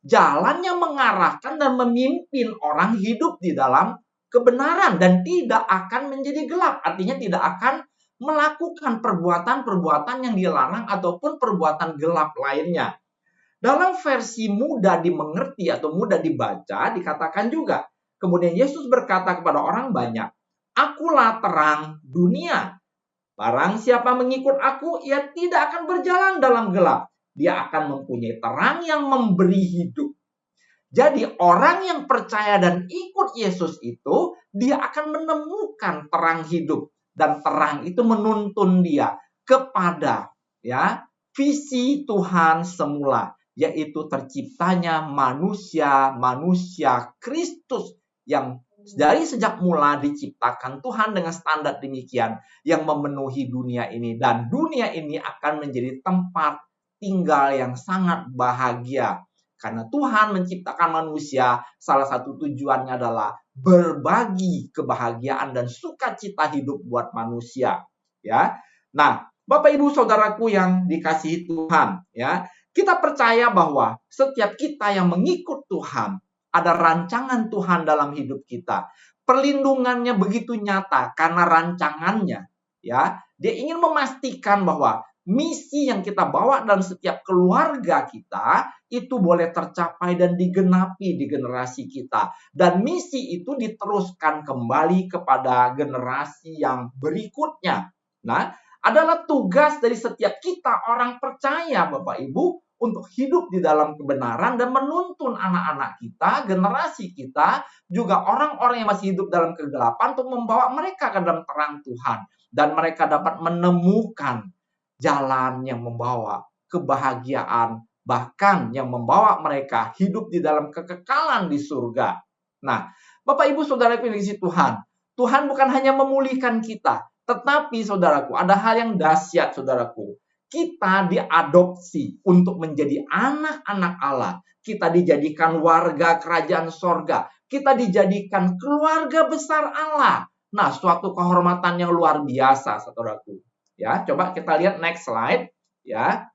Jalan yang mengarahkan dan memimpin orang hidup di dalam kebenaran dan tidak akan menjadi gelap. Artinya tidak akan melakukan perbuatan-perbuatan yang dilarang ataupun perbuatan gelap lainnya. Dalam versi mudah dimengerti atau mudah dibaca dikatakan juga. Kemudian Yesus berkata kepada orang banyak, Akulah terang dunia. Barang siapa mengikut aku, ia tidak akan berjalan dalam gelap. Dia akan mempunyai terang yang memberi hidup. Jadi orang yang percaya dan ikut Yesus itu, dia akan menemukan terang hidup. Dan terang itu menuntun dia kepada, ya, visi Tuhan semula. Yaitu terciptanya manusia Kristus yang dari sejak mula diciptakan Tuhan dengan standar demikian yang memenuhi dunia ini. Dan dunia ini akan menjadi tempat tinggal yang sangat bahagia. Karena Tuhan menciptakan manusia, salah satu tujuannya adalah berbagi kebahagiaan dan sukacita hidup buat manusia. Ya, nah, Bapak Ibu Saudaraku yang dikasihi Tuhan, ya, kita percaya bahwa setiap kita yang mengikut Tuhan, ada rancangan Tuhan dalam hidup kita. Perlindungannya begitu nyata karena rancangannya, ya, dia ingin memastikan bahwa misi yang kita bawa dalam setiap keluarga kita itu boleh tercapai dan digenapi di generasi kita. Dan misi itu diteruskan kembali kepada generasi yang berikutnya. Nah, adalah tugas dari setiap kita orang percaya, Bapak Ibu, untuk hidup di dalam kebenaran dan menuntun anak-anak kita, generasi kita, juga orang-orang yang masih hidup dalam kegelapan untuk membawa mereka ke dalam terang Tuhan. Dan mereka dapat menemukan jalan yang membawa kebahagiaan, bahkan yang membawa mereka hidup di dalam kekekalan di surga. Nah, Bapak Ibu Saudaraku yang dikasihi Tuhan, Tuhan bukan hanya memulihkan kita, tetapi saudaraku, ada hal yang dahsyat saudaraku. Kita diadopsi untuk menjadi anak-anak Allah. Kita dijadikan warga kerajaan sorga. Kita dijadikan keluarga besar Allah. Nah, suatu kehormatan yang luar biasa saudaraku. Ya, coba kita lihat next slide, ya.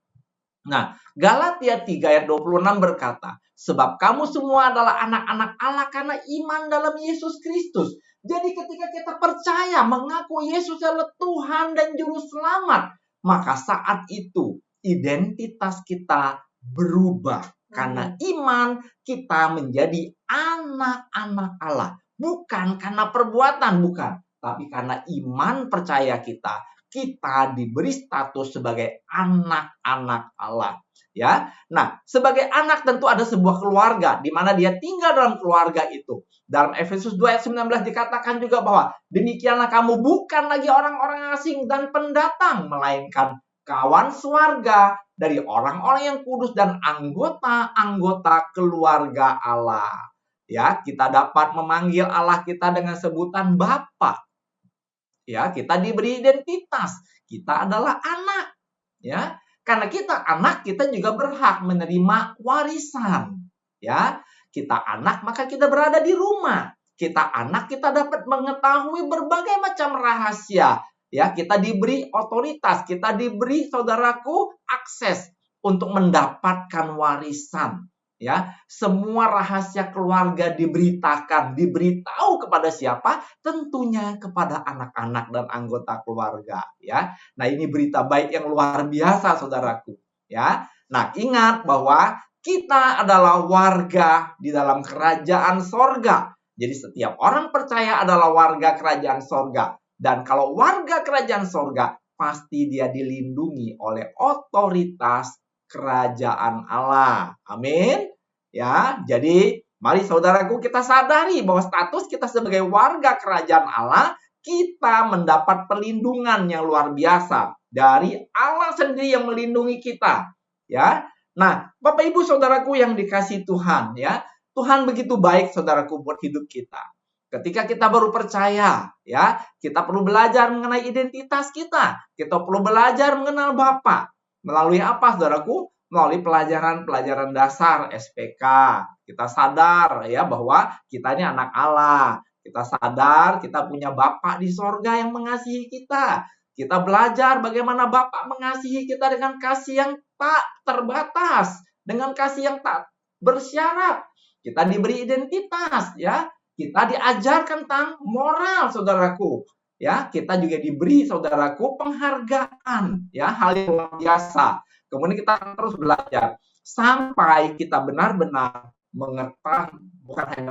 Nah, Galatia 3 ayat 26 berkata, sebab kamu semua adalah anak-anak Allah karena iman dalam Yesus Kristus. Jadi ketika kita percaya mengaku Yesus adalah Tuhan dan Juru Selamat, maka saat itu identitas kita berubah. Karena iman kita menjadi anak-anak Allah. Bukan karena perbuatan, bukan. Tapi karena iman percaya kita diberi status sebagai anak-anak Allah. Ya, nah, sebagai anak tentu ada sebuah keluarga di mana dia tinggal dalam keluarga itu. Dalam Efesus 2 ayat 19 dikatakan juga bahwa demikianlah kamu bukan lagi orang-orang asing dan pendatang, melainkan kawan sewarga dari orang-orang yang kudus dan anggota-anggota keluarga Allah. Ya, kita dapat memanggil Allah kita dengan sebutan Bapa. Ya, kita diberi identitas. Kita adalah anak. Ya, karena kita anak, kita juga berhak menerima warisan. Ya, kita anak, maka kita berada di rumah. Kita anak, kita dapat mengetahui berbagai macam rahasia. Ya, kita diberi otoritas, kita diberi saudaraku akses untuk mendapatkan warisan. Ya, semua rahasia keluarga diberitahu kepada siapa? Tentunya kepada anak-anak dan anggota keluarga, ya. Nah, ini berita baik yang luar biasa, saudaraku, ya. Nah, ingat bahwa kita adalah warga di dalam kerajaan sorga. Jadi setiap orang percaya adalah warga kerajaan sorga. Dan kalau warga kerajaan sorga, pasti dia dilindungi oleh otoritas kerajaan Allah. Amin. Ya, jadi mari saudaraku kita sadari bahwa status kita sebagai warga kerajaan Allah, kita mendapat perlindungan yang luar biasa dari Allah sendiri yang melindungi kita. Ya. Nah, Bapak Ibu saudaraku yang dikasihi Tuhan, ya. Tuhan begitu baik saudaraku buat hidup kita. Ketika kita baru percaya, ya, kita perlu belajar mengenai identitas kita. Kita perlu belajar mengenal Bapa. Melalui apa, saudaraku? Melalui pelajaran-pelajaran dasar SPK. Kita sadar ya bahwa kita ini anak Allah. Kita sadar kita punya Bapa di sorga yang mengasihi kita. Kita belajar bagaimana Bapa mengasihi kita dengan kasih yang tak terbatas, dengan kasih yang tak bersyarat. Kita diberi identitas, ya. Kita diajarkan tentang moral, saudaraku. Ya, kita juga diberi, saudaraku, penghargaan, ya, hal yang luar biasa. Kemudian kita terus belajar sampai kita benar-benar mengetahui, bukan hanya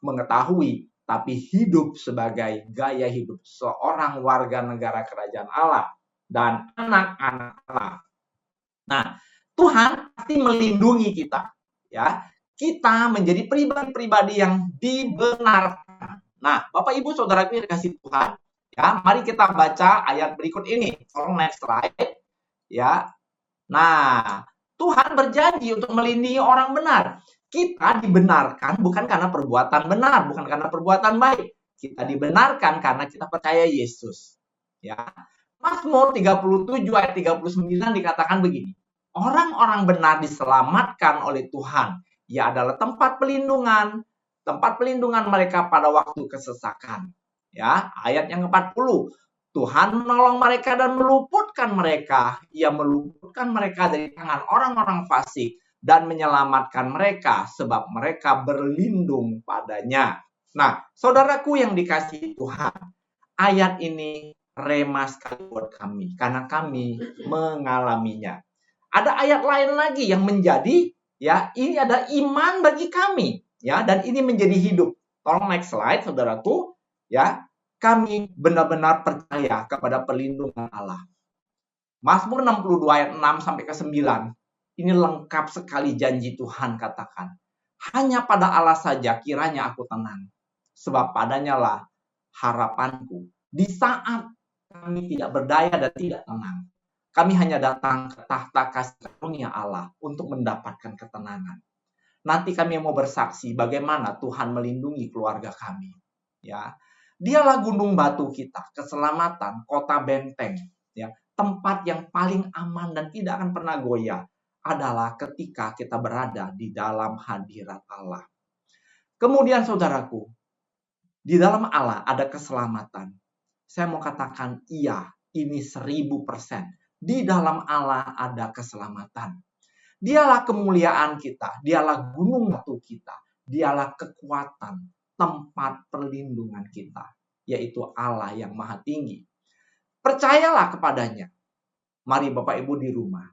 mengetahui, tapi hidup sebagai gaya hidup seorang warga negara kerajaan Allah dan anak-anak Allah. Nah, Tuhan pasti melindungi kita, ya. Kita menjadi pribadi-pribadi yang dibenarkan. Nah, Bapak Ibu Saudaraku yang dikasihi Tuhan, ya, mari kita baca ayat berikut ini. Tolong next slide, ya. Nah, Tuhan berjanji untuk melindungi orang benar. Kita dibenarkan bukan karena perbuatan benar, bukan karena perbuatan baik. Kita dibenarkan karena kita percaya Yesus. Ya. Mazmur 37 ayat 39 dikatakan begini. Orang-orang benar diselamatkan oleh Tuhan. Ia adalah tempat pelindungan mereka pada waktu kesesakan. Ya, ayat yang ke-40. Tuhan menolong mereka dan meluputkan mereka. Ia meluputkan mereka dari tangan orang-orang fasik dan menyelamatkan mereka sebab mereka berlindung padanya. Nah, saudaraku yang dikasihi Tuhan, ayat ini rema sekali buat kami karena kami mengalaminya. Ada ayat lain lagi yang menjadi, ya, ini ada iman bagi kami, ya, dan ini menjadi hidup. Tolong next slide, saudaraku, ya. Kami benar-benar percaya kepada perlindungan Allah. Mazmur 62 ayat 6 sampai ke 9. Ini lengkap sekali janji Tuhan katakan. Hanya pada Allah saja kiranya aku tenang. Sebab padanya lah harapanku. Di saat kami tidak berdaya dan tidak tenang. Kami hanya datang ke tahta kasih karunia Allah untuk mendapatkan ketenangan. Nanti kami mau bersaksi bagaimana Tuhan melindungi keluarga kami. Ya. Dialah gunung batu kita, keselamatan, kota benteng. Ya. Tempat yang paling aman dan tidak akan pernah goyah adalah ketika kita berada di dalam hadirat Allah. Kemudian saudaraku, di dalam Allah ada keselamatan. Saya mau katakan iya, ini 1000%. Di dalam Allah ada keselamatan. Dialah kemuliaan kita, dialah gunung batu kita, dialah kekuatan, tempat perlindungan kita, yaitu Allah yang Maha Tinggi. Percayalah kepadanya. Mari Bapak Ibu di rumah,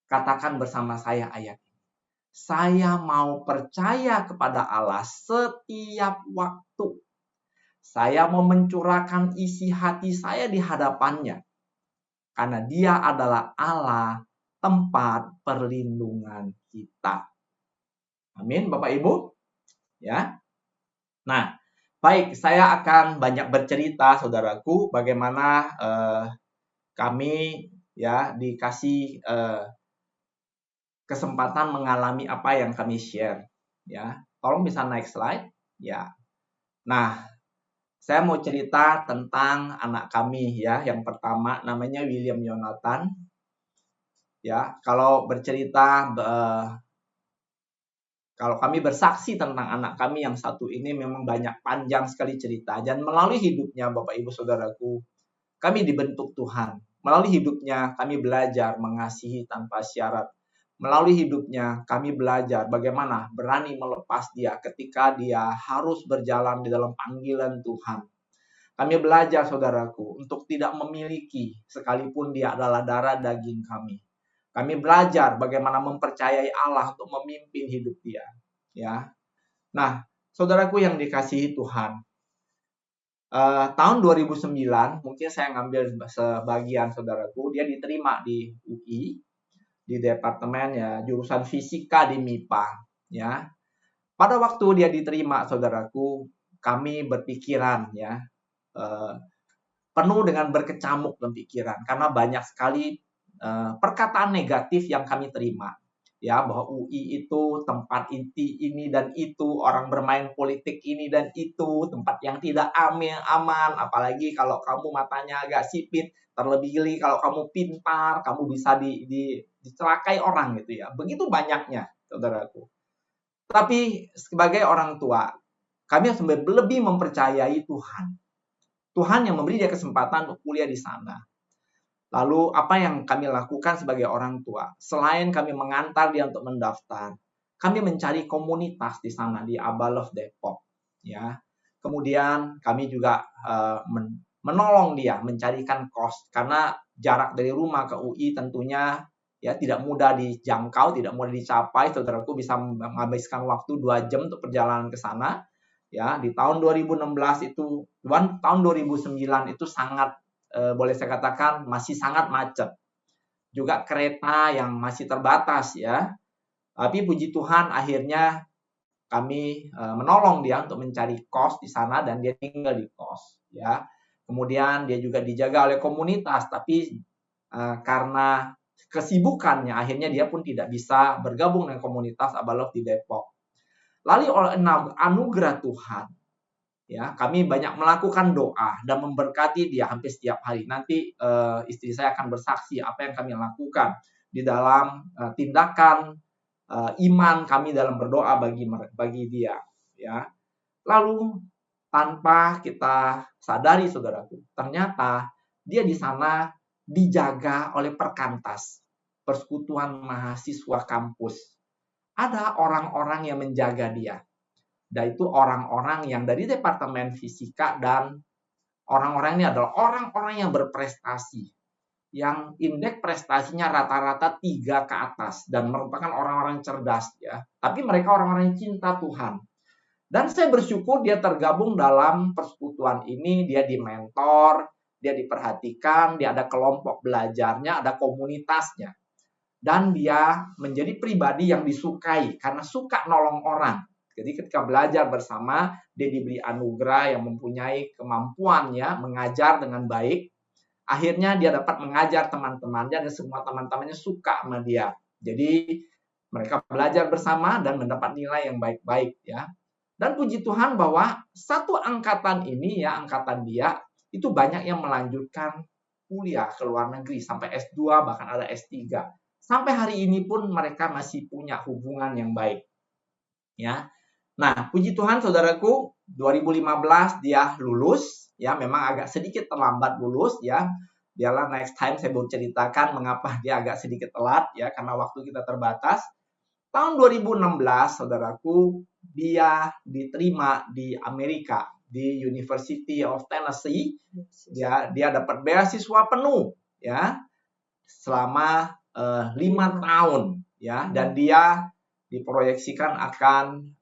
katakan bersama saya ayat ini. Saya mau percaya kepada Allah setiap waktu. Saya mau mencurahkan isi hati saya di hadapannya. Karena dia adalah Allah, tempat perlindungan kita. Amin, Bapak Ibu. Ya. Nah, baik, saya akan banyak bercerita, saudaraku, bagaimana kami ya dikasih kesempatan mengalami apa yang kami share. Ya, tolong bisa next slide. Ya. Nah, saya mau cerita tentang anak kami ya. Yang pertama namanya William Yonatan. Ya, kalau bercerita kalau kami bersaksi tentang anak kami yang satu ini memang banyak panjang sekali cerita dan melalui hidupnya Bapak Ibu Saudaraku, kami dibentuk Tuhan. Melalui hidupnya kami belajar mengasihi tanpa syarat. Melalui hidupnya kami belajar bagaimana berani melepas dia ketika dia harus berjalan di dalam panggilan Tuhan. Kami belajar, saudaraku, untuk tidak memiliki sekalipun dia adalah darah daging kami. Kami belajar bagaimana mempercayai Allah untuk memimpin hidup dia. Ya, nah, saudaraku yang dikasihi Tuhan, tahun 2009, mungkin saya ngambil sebagian saudaraku, dia diterima di UI, di departemen ya jurusan fisika di MIPA. Ya, pada waktu dia diterima, saudaraku, kami berpikiran ya penuh dengan berkecamuk dalam pikiran karena banyak sekali perkataan negatif yang kami terima. Ya, bahwa UI itu tempat inti ini dan itu, orang bermain politik ini dan itu, tempat yang tidak aman, apalagi kalau kamu matanya agak sipit, terlebih kalau kamu pintar, kamu bisa dicelakai orang gitu ya. Begitu banyaknya, saudaraku. Tapi sebagai orang tua, kami harus lebih mempercayai Tuhan. Tuhan yang memberi dia kesempatan untuk kuliah di sana. Lalu apa yang kami lakukan sebagai orang tua? Selain kami mengantar dia untuk mendaftar, kami mencari komunitas di sana di Abalov Depok. Ya, kemudian kami juga menolong dia mencarikan kos karena jarak dari rumah ke UI tentunya ya tidak mudah dijangkau, tidak mudah dicapai. Saudaraku bisa menghabiskan waktu 2 jam untuk perjalanan ke sana. Ya, di tahun 2016 itu, tahun 2009 itu sangat boleh saya katakan masih sangat macet. Juga kereta yang masih terbatas ya. Tapi puji Tuhan akhirnya kami menolong dia untuk mencari kos di sana dan dia tinggal di kos ya. Kemudian dia juga dijaga oleh komunitas, tapi karena kesibukannya akhirnya dia pun tidak bisa bergabung dengan komunitas Abalov di Depok. Lalu oleh anugerah Tuhan ya, kami banyak melakukan doa dan memberkati dia hampir setiap hari. Nanti istri saya akan bersaksi apa yang kami lakukan di dalam tindakan iman kami dalam berdoa bagi dia. Ya, lalu tanpa kita sadari, saudaraku, ternyata dia di sana dijaga oleh Perkantas, Persekutuan Mahasiswa Kampus. Ada orang-orang yang menjaga dia. Dan itu orang-orang yang dari Departemen Fisika dan orang-orang ini adalah orang-orang yang berprestasi. Yang indeks prestasinya rata-rata 3 ke atas dan merupakan orang-orang cerdas ya. Tapi mereka orang-orang yang cinta Tuhan. Dan saya bersyukur dia tergabung dalam persekutuan ini, dia dimentor, dia diperhatikan, dia ada kelompok belajarnya, ada komunitasnya. Dan dia menjadi pribadi yang disukai karena suka nolong orang. Jadi ketika belajar bersama, dia diberi anugerah yang mempunyai kemampuannya mengajar dengan baik. Akhirnya dia dapat mengajar teman-temannya dan semua teman-temannya suka sama dia. Jadi mereka belajar bersama dan mendapat nilai yang baik-baik ya. Dan puji Tuhan bahwa satu angkatan ini ya, angkatan dia itu banyak yang melanjutkan kuliah ke luar negeri sampai S2 bahkan ada S3. Sampai hari ini pun mereka masih punya hubungan yang baik. Ya. Nah, puji Tuhan saudaraku, 2015 dia lulus, ya memang agak sedikit terlambat lulus ya. Biarlah next time saya mau ceritakan mengapa dia agak sedikit telat ya, karena waktu kita terbatas. Tahun 2016 saudaraku, dia diterima di Amerika di University of Tennessee. Ya, dia dapat beasiswa penuh ya selama 5 tahun ya, dan dia diproyeksikan akan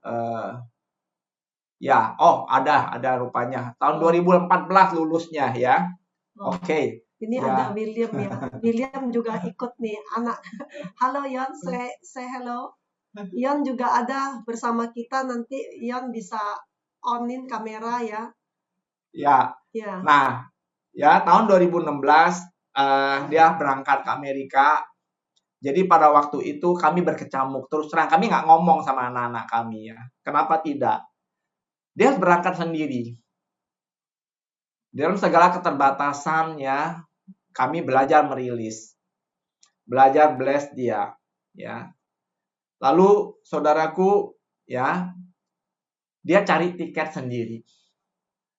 ada rupanya tahun 2014 lulusnya ya. Oke. Ini ya. ada William ya. William juga ikut nih anak. Halo Yon, say hello. Yon juga ada bersama kita, nanti Yon bisa onin kamera ya. Ya. Ya. Nah, ya tahun 2016 dia berangkat ke Amerika. Jadi pada waktu itu kami berkecamuk, terus terang kami nggak ngomong sama anak-anak kami ya. Kenapa tidak? Dia berangkat sendiri. Dalam segala keterbatasan ya, kami belajar merilis. Belajar bless dia ya. Lalu saudaraku ya, dia cari tiket sendiri.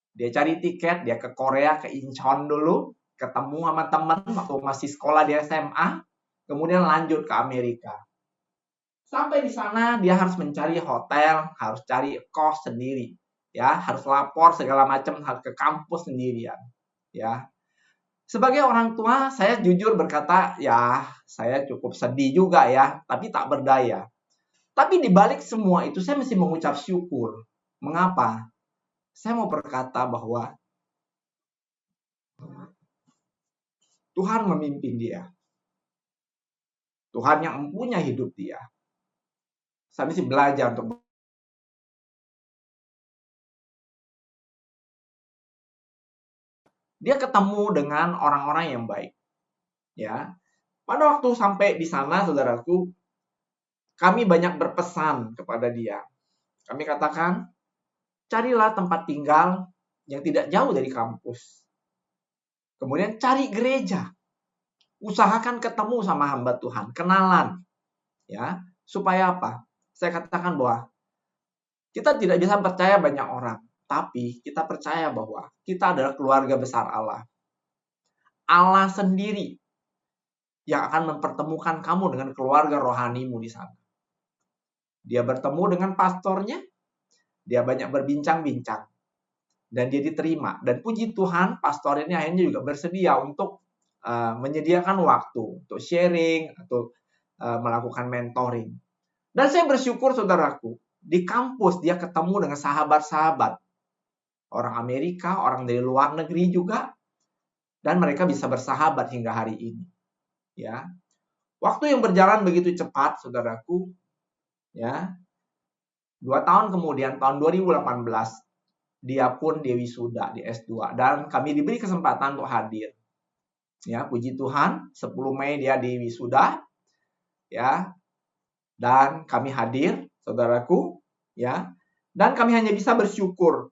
Dia cari tiket, dia ke Korea, ke Incheon dulu, ketemu sama teman waktu masih sekolah di SMA. Kemudian lanjut ke Amerika. Sampai di sana dia harus mencari hotel, harus cari kos sendiri, ya, harus lapor segala macam, harus ke kampus sendirian, ya. Sebagai orang tua, saya jujur berkata, ya, saya cukup sedih juga ya, tapi tak berdaya. Tapi di balik semua itu saya mesti mengucap syukur. Mengapa? Saya mau berkata bahwa Tuhan memimpin dia. Tuhan yang mempunyai hidup dia. Saya mesti belajar untuk dia ketemu dengan orang-orang yang baik. Ya. Pada waktu sampai di sana, saudaraku, kami banyak berpesan kepada dia. Kami katakan, carilah tempat tinggal yang tidak jauh dari kampus. Kemudian cari gereja. Usahakan ketemu sama hamba Tuhan, kenalan. Ya, supaya apa? Saya katakan bahwa kita tidak bisa percaya banyak orang, tapi kita percaya bahwa kita adalah keluarga besar Allah. Allah sendiri yang akan mempertemukan kamu dengan keluarga rohanimu di sana. Dia bertemu dengan pastornya, dia banyak berbincang-bincang, dan dia diterima. Dan puji Tuhan, pastor ini akhirnya juga bersedia untuk menyediakan waktu untuk sharing atau melakukan mentoring. Dan saya bersyukur, saudaraku, di kampus dia ketemu dengan sahabat-sahabat orang Amerika, orang dari luar negeri juga, dan mereka bisa bersahabat hingga hari ini. Ya, waktu yang berjalan begitu cepat, saudaraku. Ya, 2 tahun kemudian, tahun 2018, dia pun dia wisuda di S2, dan kami diberi kesempatan untuk hadir. Ya, puji Tuhan, 10 Mei dia di wisuda. Ya, dan kami hadir, saudaraku, ya. Dan kami hanya bisa bersyukur.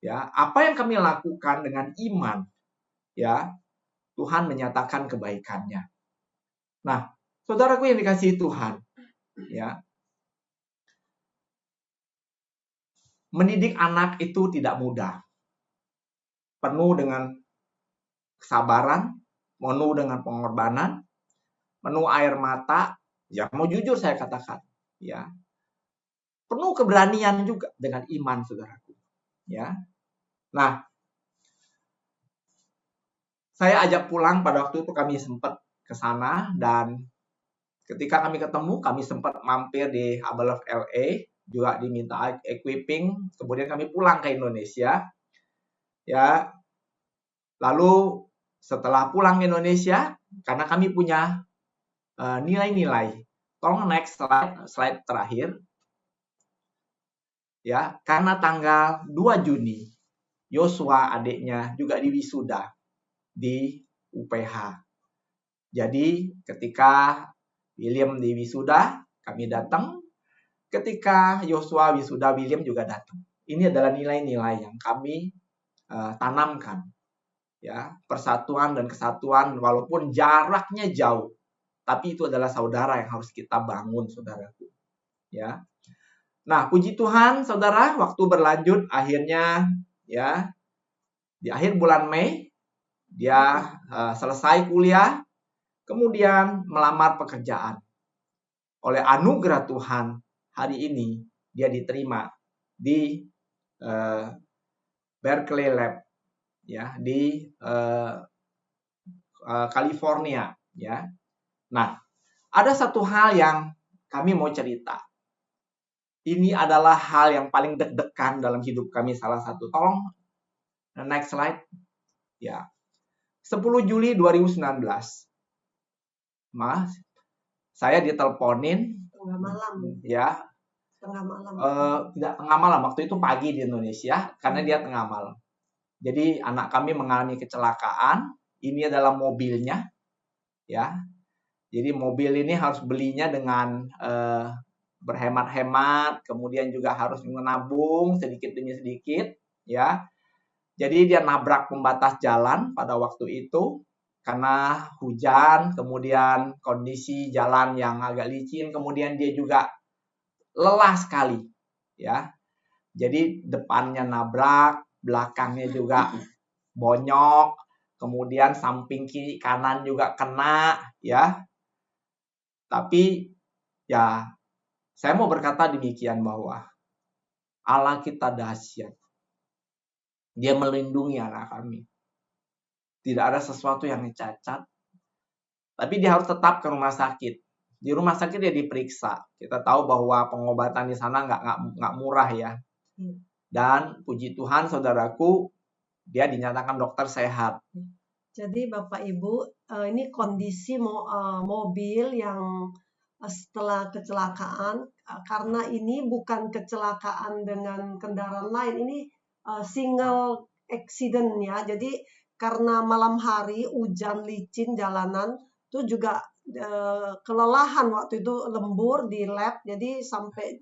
Ya, apa yang kami lakukan dengan iman, ya, Tuhan menyatakan kebaikannya. Nah, saudaraku yang dikasihi Tuhan, ya. Mendidik anak itu tidak mudah. Penuh dengan kesabaran, penuh dengan pengorbanan, penuh air mata, ya mau jujur saya katakan, ya. Penuh keberanian juga dengan iman, saudaraku. Ya. Nah, saya ajak pulang pada waktu itu kami sempat ke sana, dan ketika kami ketemu, kami sempat mampir di Abelov LA, juga diminta equipping, kemudian kami pulang ke Indonesia. Ya. Lalu setelah pulang ke Indonesia, karena kami punya nilai-nilai. Tolong next slide terakhir. Ya, karena tanggal 2 Juni, Yosua adiknya juga diwisuda di UPH. Jadi ketika William diwisuda, kami datang. Ketika Yosua wisuda, William juga datang. Ini adalah nilai-nilai yang kami tanamkan. Ya, persatuan dan kesatuan walaupun jaraknya jauh, tapi itu adalah saudara yang harus kita bangun, saudaraku. Ya. Nah, puji Tuhan, saudara, waktu berlanjut, akhirnya, ya, di akhir bulan Mei, dia selesai kuliah, kemudian melamar pekerjaan. Oleh anugerah Tuhan, hari ini dia diterima di Berkeley Lab, ya, di California, ya. Nah, ada satu hal yang kami mau cerita. Ini adalah hal yang paling deg-degan dalam hidup kami, salah satu. Tolong next slide. Ya. 10 Juli 2019. Mas, saya diteleponin. Tengah malam. Ya. Tengah malam. Tidak tengah malam, waktu itu pagi di Indonesia, karena dia tengah malam. Jadi anak kami mengalami kecelakaan. Ini adalah mobilnya. Ya. Jadi mobil ini harus belinya dengan berhemat-hemat, kemudian juga harus menabung sedikit demi sedikit, ya. Jadi dia nabrak pembatas jalan pada waktu itu karena hujan, kemudian kondisi jalan yang agak licin, kemudian dia juga lelah sekali, ya. Jadi depannya nabrak, belakangnya juga bonyok, kemudian samping kiri kanan juga kena, ya. Tapi ya Saya mau berkata demikian bahwa Allah kita dahsyat. Dia melindungi anak kami. Tidak ada sesuatu yang cacat. Tapi dia harus tetap ke rumah sakit. Di rumah sakit dia diperiksa. Kita tahu bahwa pengobatan di sana nggak murah ya. Dan puji Tuhan saudaraku, dia dinyatakan dokter sehat. Jadi Bapak Ibu, ini kondisi mobil yang setelah kecelakaan, karena ini bukan kecelakaan dengan kendaraan lain, ini single accident ya. Jadi karena malam hari hujan licin jalanan, itu juga kelelahan waktu itu lembur di lab, jadi sampai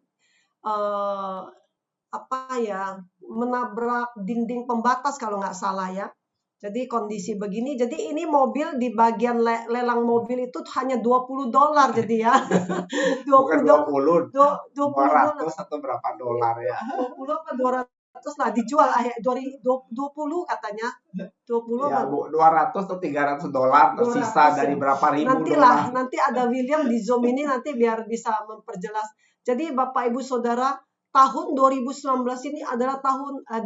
menabrak dinding pembatas kalau nggak salah ya. Jadi kondisi begini, jadi ini mobil di bagian lelang mobil itu hanya $20 jadi ya. Bukan 20, 20 200 atau berapa dolar ya. 20 apa 200 lah dijual 20 katanya. 20 ya, 200 atau $300 tersisa dari berapa ribu dolar. Nanti ada William di Zoom ini nanti biar bisa memperjelas. Jadi Bapak Ibu Saudara, tahun 2019 ini adalah tahun 2018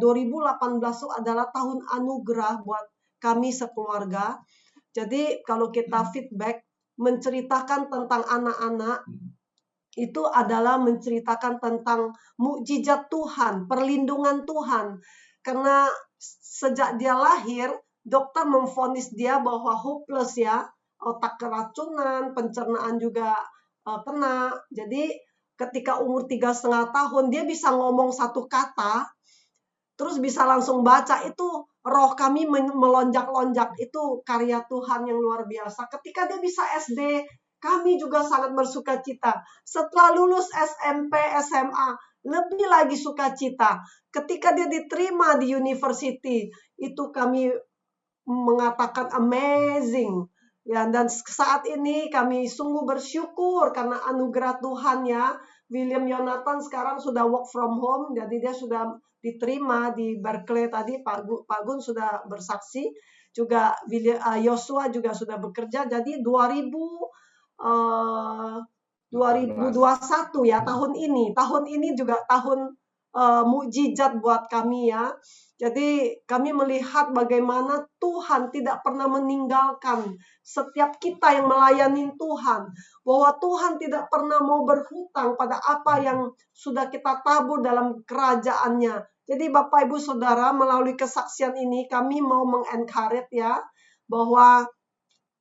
itu adalah tahun anugerah buat kami sekeluarga. Jadi kalau kita feedback menceritakan tentang anak-anak itu adalah menceritakan tentang mukjizat Tuhan, perlindungan Tuhan. Karena sejak dia lahir, dokter memvonis dia bahwa hopeless ya, otak keracunan, pencernaan juga kena. Jadi ketika umur 3,5 tahun, dia bisa ngomong satu kata, terus bisa langsung baca. Itu roh kami melonjak-lonjak. Itu karya Tuhan yang luar biasa. Ketika dia bisa SD, kami juga sangat bersukacita. Setelah lulus SMP, SMA, lebih lagi sukacita. Ketika dia diterima di university, itu kami mengatakan amazing. Ya, dan saat ini kami sungguh bersyukur karena anugerah Tuhan ya. William Yonathan sekarang sudah work from home, jadi dia sudah diterima di Berkeley tadi. Pak Gun sudah bersaksi, juga Yosua juga sudah bekerja. Jadi 2021 ya tahun ini juga tahun mukjizat buat kami ya. Jadi kami melihat bagaimana Tuhan tidak pernah meninggalkan setiap kita yang melayani Tuhan. Bahwa Tuhan tidak pernah mau berhutang pada apa yang sudah kita tabur dalam kerajaannya. Jadi Bapak Ibu Saudara, melalui kesaksian ini kami mau mengencourage ya. Bahwa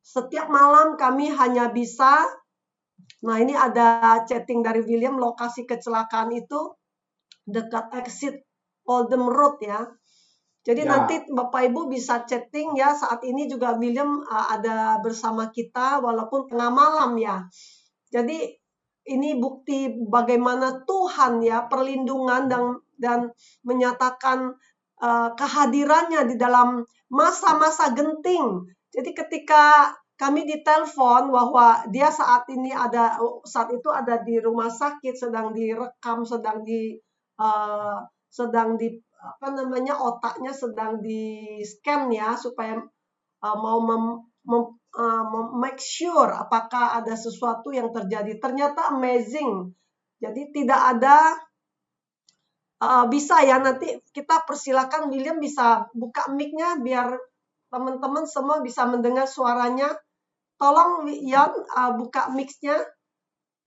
setiap malam kami hanya bisa, nah ini ada chatting dari William, lokasi kecelakaan itu dekat exit Oldham Road ya. Jadi nanti Bapak Ibu bisa chatting ya. Saat ini juga William ada bersama kita walaupun tengah malam ya. Jadi ini bukti bagaimana Tuhan ya perlindungan dan menyatakan kehadirannya di dalam masa-masa genting. Jadi ketika kami ditelepon bahwa dia saat itu ada di rumah sakit, sedang direkam, sedang di otaknya sedang di scan ya, supaya mau make sure apakah ada sesuatu yang terjadi. Ternyata amazing. Jadi tidak ada bisa ya, nanti kita persilakan William bisa buka mic-nya biar teman-teman semua bisa mendengar suaranya. Tolong Yon buka mic-nya.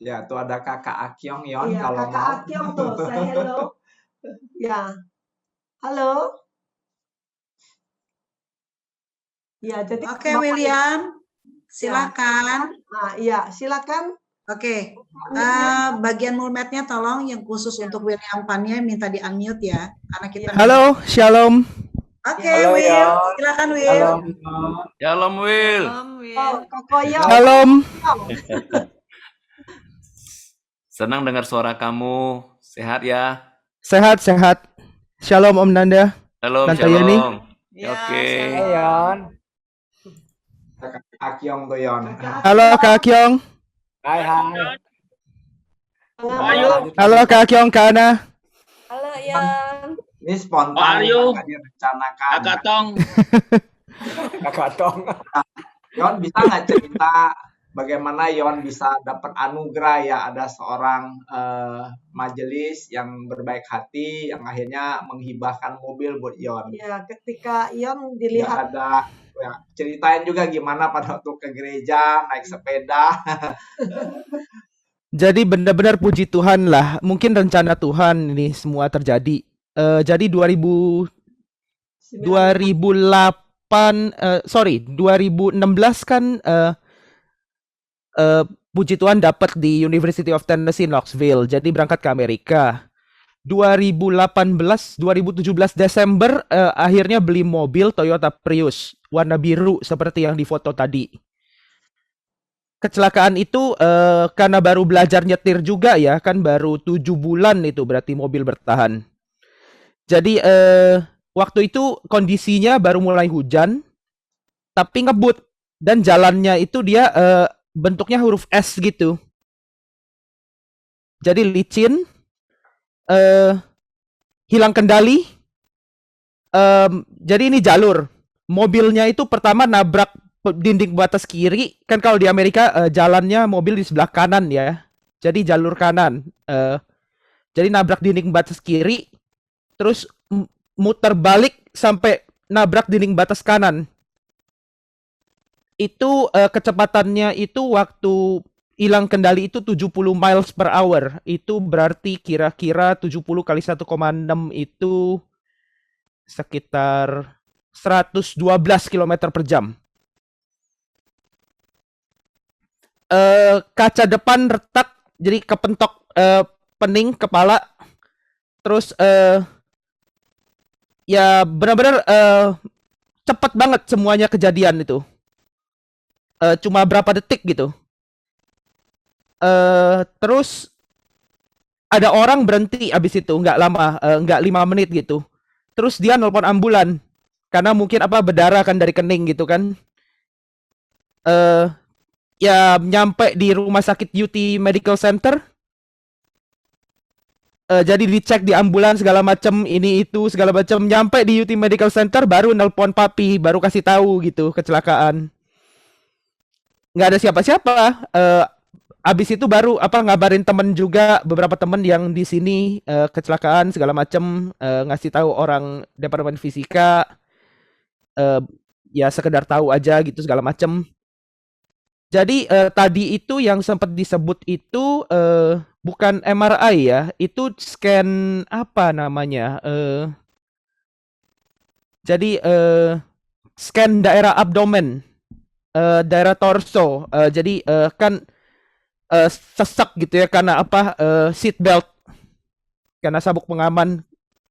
Ya, tuh ada Kakak Akyong Yon Iya, kalau Kakak mau. Akyong tuh, say hello. Ya. Halo. Ya, jadi Oke, William, silakan. Nah, iya, silakan. Oke, bagian mulmetnya tolong yang khusus untuk William Pania minta di unmute ya, karena kita. Halo, shalom. Oke, Will, silakan Will. Shalom Will. Shalom. Senang dengar suara kamu. Sehat ya? Sehat. Shalom Om Nanda. Shalom, Tante Yeni. shalom. Oke. Kakak Akyong tuh Yon. Halo Kak Kyong. Hai. Halo Kak Kyong, Kak Ana. Halo, Yan. Ini spontan, nggak direncanakan. Kakak Tong. Yon bisa nggak cerita bagaimana Yon bisa dapat anugerah ya, ada seorang majelis yang berbaik hati yang akhirnya menghibahkan mobil buat Yon. Ya, ketika Ion Ya dilihat ada ya, ceritain juga gimana pada waktu ke gereja naik sepeda. Jadi benar-benar puji Tuhan lah. Mungkin rencana Tuhan ini semua terjadi. Jadi 2016 kan puji Tuhan dapat di University of Tennessee Knoxville. Jadi berangkat ke Amerika. 2017 Desember akhirnya beli mobil Toyota Prius warna biru seperti yang di foto tadi. Kecelakaan itu karena baru belajar nyetir juga ya, kan baru 7 bulan itu berarti mobil bertahan. Jadi waktu itu kondisinya baru mulai hujan, tapi ngebut dan jalannya itu dia bentuknya huruf S gitu. Jadi licin, hilang kendali. Jadi ini jalur. Mobilnya itu pertama nabrak dinding batas kiri. Kan kalau di Amerika jalannya mobil di sebelah kanan ya. Jadi jalur kanan. Jadi nabrak dinding batas kiri. Terus muter balik sampai nabrak dinding batas kanan. Itu kecepatannya itu waktu hilang kendali itu 70 miles per hour. Itu berarti kira-kira 70 kali 1,6 itu sekitar 112 km per jam. Kaca depan retak, jadi kepentok pening kepala. Terus ya benar-benar cepat banget semuanya kejadian itu. Cuma berapa detik gitu. Terus ada orang berhenti abis itu, nggak lama, nggak 5 menit gitu. Terus dia nelpon ambulan karena mungkin berdarah kan dari kening gitu kan. Ya nyampe di rumah sakit UT Medical Center. Jadi dicek di ambulan segala macam, ini itu segala macam. Nyampe di UT Medical Center baru nelpon papi, baru kasih tahu gitu kecelakaan. Nggak ada siapa-siapa. Abis itu baru ngabarin temen juga, beberapa temen yang di sini kecelakaan segala macem, ngasih tahu orang departemen fisika, ya sekedar tahu aja gitu segala macem. Jadi tadi itu yang sempat disebut itu bukan MRI ya, itu scan apa namanya? Jadi scan daerah abdomen, daerah torso. Jadi kan sesek gitu ya karena seat belt, karena sabuk pengaman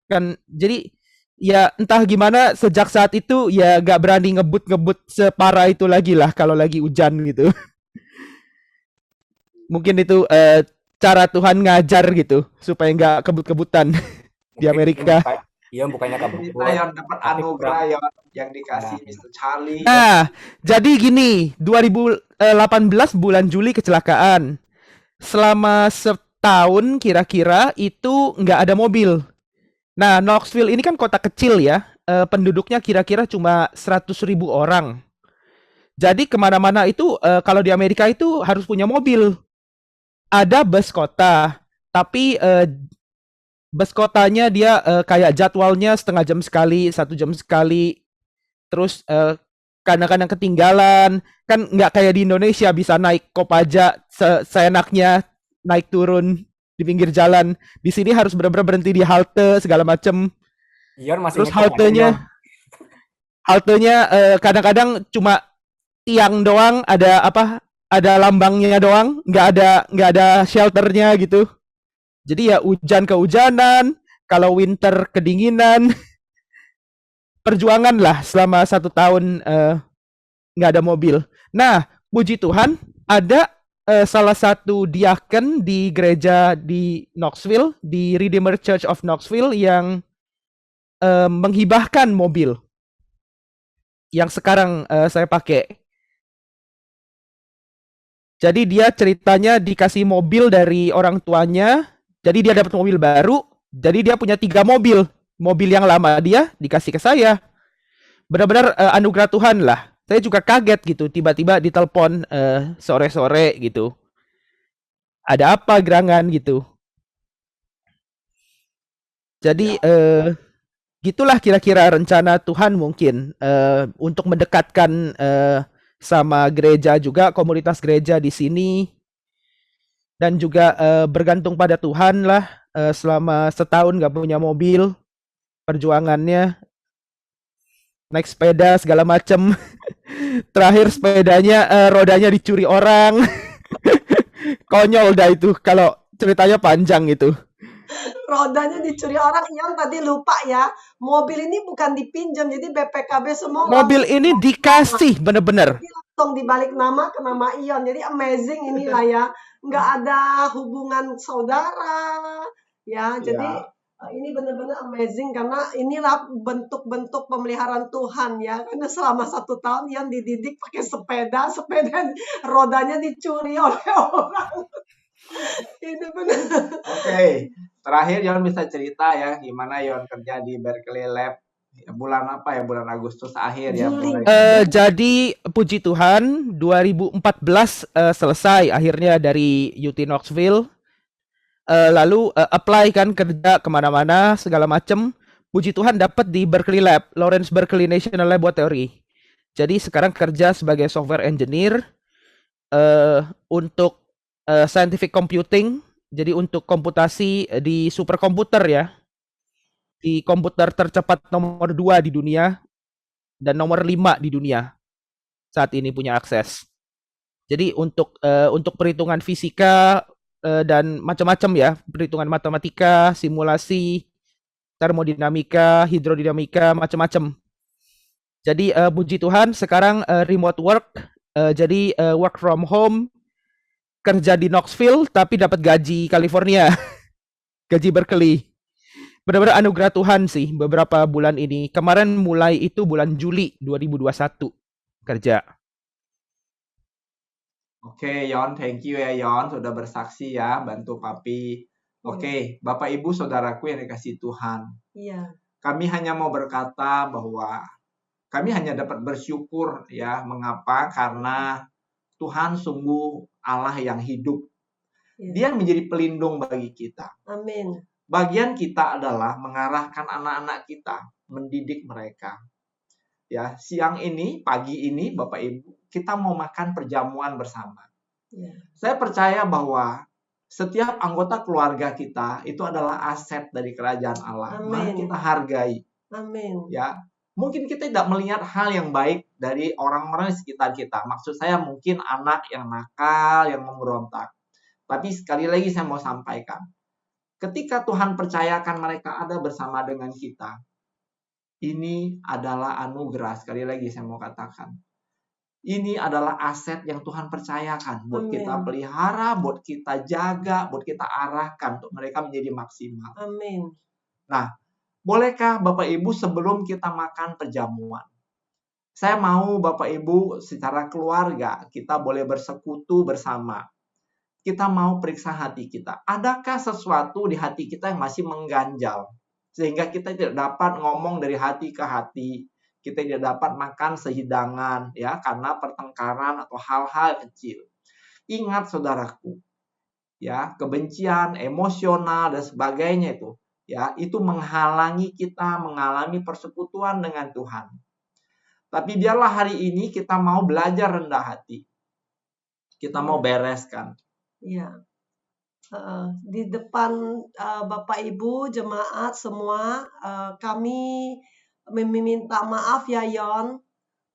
kan. Jadi ya entah gimana sejak saat itu ya gak berani ngebut separah itu lagi lah kalau lagi hujan gitu. Mungkin itu cara Tuhan ngajar gitu supaya nggak kebut-kebutan di Amerika. Iya, bukannya kabur. Kita yang dapat anugerah yang dikasih Mr. Charlie. Nah, jadi gini, 2018 bulan Juli kecelakaan. Selama setahun kira-kira itu nggak ada mobil. Nah, Knoxville ini kan kota kecil ya. Penduduknya kira-kira cuma 100.000 orang. Jadi kemana-mana itu kalau di Amerika itu harus punya mobil. Ada bus kota, tapi bus kotanya dia kayak jadwalnya setengah jam sekali, 1 jam sekali. Terus kadang-kadang ketinggalan. Kan nggak kayak di Indonesia bisa naik Kopaja seenaknya, naik turun di pinggir jalan. Di sini harus benar-benar berhenti di halte segala macem. Terus haltenya kadang-kadang cuma tiang doang, ada lambangnya doang, nggak ada shelternya gitu. Jadi ya hujan kehujanan, kalau winter kedinginan. Perjuangan lah selama 1 tahun nggak ada mobil. Nah, puji Tuhan ada salah satu diaken di gereja di Knoxville, di Redeemer Church of Knoxville yang menghibahkan mobil yang sekarang saya pakai. Jadi dia ceritanya dikasih mobil dari orang tuanya. Jadi dia dapat mobil baru. Jadi dia punya 3 mobil. Mobil yang lama dia dikasih ke saya. Benar-benar anugerah Tuhan lah. Saya juga kaget gitu, tiba-tiba ditelepon sore-sore gitu. Ada apa gerangan gitu. Jadi gitulah kira-kira rencana Tuhan mungkin untuk mendekatkan sama gereja juga, komunitas gereja di sini, dan juga bergantung pada Tuhan lah selama setahun gak punya mobil, perjuangannya naik sepeda segala macem. Terakhir sepedanya rodanya dicuri orang. Konyol dah itu kalau ceritanya panjang itu. Rodanya dicuri orang. Yang tadi lupa ya, mobil ini bukan dipinjam, jadi BPKB semua Mobil ini dikasih bener-bener. langsung dibalik nama ke nama Ion. Jadi amazing inilah ya, nggak ada hubungan saudara ya. Jadi ini benar-benar amazing karena inilah bentuk-bentuk pemeliharaan Tuhan ya. Karena selama 1 tahun Ion dididik pakai sepeda rodanya dicuri oleh orang. Itu benar. Oke, terakhir Yon bisa cerita ya gimana Yon kerja di Berkeley Lab bulan apa ya, bulan Agustus akhir ya. Jadi puji Tuhan 2014 selesai akhirnya dari UT Knoxville. Lalu apply kan kerja kemana-mana segala macem. Puji Tuhan dapat di Berkeley Lab, Lawrence Berkeley National Laboratory. Jadi sekarang kerja sebagai software engineer untuk scientific computing. Jadi untuk komputasi di superkomputer ya. Di komputer tercepat nomor 2 di dunia dan nomor 5 di dunia saat ini punya akses. Jadi untuk perhitungan fisika dan macam-macam ya, perhitungan matematika, simulasi, termodinamika, hidrodinamika, macam-macam. Jadi puji Tuhan sekarang remote work, jadi work from home, kerja di Knoxville tapi dapat gaji California, gaji Berkeley. Benar-benar anugerah Tuhan sih beberapa bulan ini. Kemarin mulai itu bulan Juli 2021 kerja. Oke, Yon, thank you ya Yon sudah bersaksi ya, bantu Papi. Oke, Bapak Ibu Saudaraku yang dikasihi Tuhan. Iya. Kami hanya mau berkata bahwa kami hanya dapat bersyukur ya, mengapa? Karena Tuhan sungguh Allah yang hidup. Dia menjadi pelindung bagi kita. Amin. Bagian kita adalah mengarahkan anak-anak kita, mendidik mereka. Ya, siang ini, pagi ini, Bapak Ibu, kita mau makan perjamuan bersama. Saya percaya bahwa setiap anggota keluarga kita itu adalah aset dari kerajaan Allah. Mari kita hargai. Amin. Ya, mungkin kita tidak melihat hal yang baik dari orang-orang di sekitar kita. Maksud saya mungkin anak yang nakal, yang memberontak. Tapi sekali lagi saya mau sampaikan, ketika Tuhan percayakan mereka ada bersama dengan kita, ini adalah anugerah. Sekali lagi saya mau katakan, ini adalah aset yang Tuhan percayakan buat kita pelihara, buat kita jaga, buat kita arahkan untuk mereka menjadi maksimal. Amin. Nah, bolehkah Bapak Ibu sebelum kita makan perjamuan, saya mau Bapak Ibu secara keluarga kita boleh bersekutu bersama. Kita mau periksa hati kita. Adakah sesuatu di hati kita yang masih mengganjal? Sehingga kita tidak dapat ngomong dari hati ke hati. Kita tidak dapat makan sehidangan ya karena pertengkaran atau hal-hal kecil. Ingat saudaraku, ya, kebencian, emosional dan sebagainya itu, ya, itu menghalangi kita mengalami persekutuan dengan Tuhan. Tapi biarlah hari ini kita mau belajar rendah hati. Kita mau bereskan. Iya. Di depan Bapak Ibu jemaat semua, kami meminta maaf ya Yon.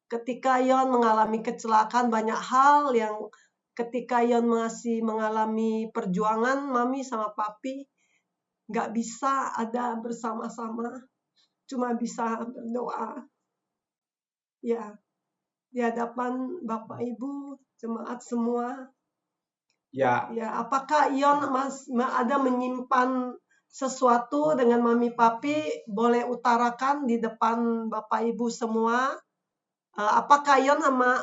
Ketika Yon mengalami kecelakaan, banyak hal yang ketika Yon masih mengalami perjuangan, Mami sama Papi nggak bisa ada bersama-sama, cuma bisa berdoa. Ya, di hadapan Bapak Ibu jemaat semua. Ya. Apakah Ion ada menyimpan sesuatu dengan Mami Papi? Boleh utarakan di depan Bapak Ibu semua. Apakah Ion sama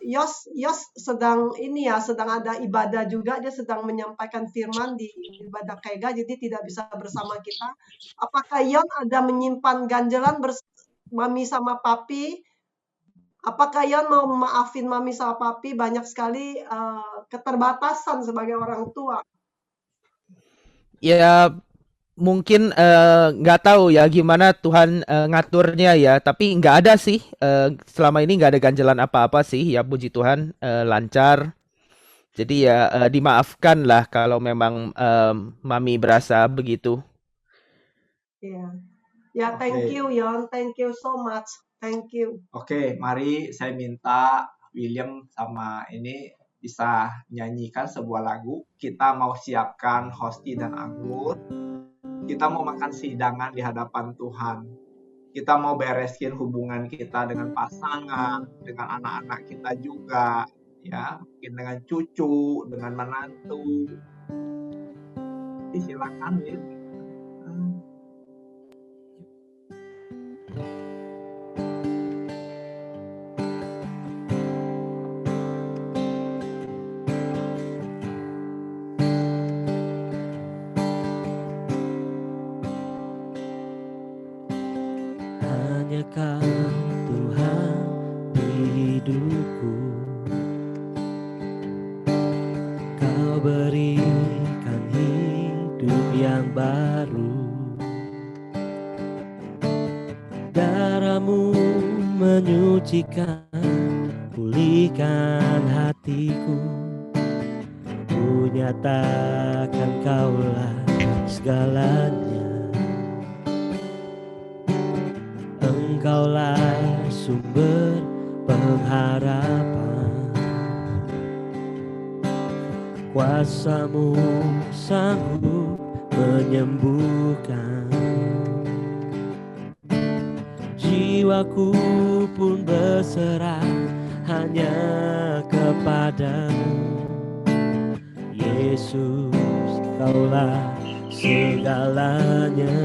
Yos sedang ini ya, sedang ada ibadah juga, dia sedang menyampaikan firman di ibadah Kega, jadi tidak bisa bersama kita. Apakah Ion ada menyimpan ganjalan Mami sama Papi Apakah Yon mau maafin Mami sama Papi? Banyak sekali keterbatasan sebagai orang tua. Ya mungkin nggak tahu ya gimana Tuhan ngaturnya ya, tapi nggak ada sih selama ini nggak ada ganjalan apa-apa sih ya, puji Tuhan lancar. Jadi ya dimaafkan lah kalau memang Mami berasa begitu. Ya, ya, thank Oke. you Yon, thank you so much, thank you. Oke, mari saya minta William sama ini bisa nyanyikan sebuah lagu. Kita mau siapkan hosti dan anggur. Kita mau makan sidangan di hadapan Tuhan. Kita mau beresin hubungan kita dengan pasangan, dengan anak-anak kita juga, ya, mungkin dengan cucu, dengan menantu. Jadi silakan, Will. Hanya Kau Tuhan di hidupku, Kau berikan hidup yang baru. Darah-Mu menyucikan, pulihkan hatiku. Ku nyatakan Kaulah segalanya. Engkaulah sumber pengharapan. Kuasa-Mu sanggup menyembuhkan. Jiwaku pun berserah hanya kepadamu. Yesus, Kaulah segalanya.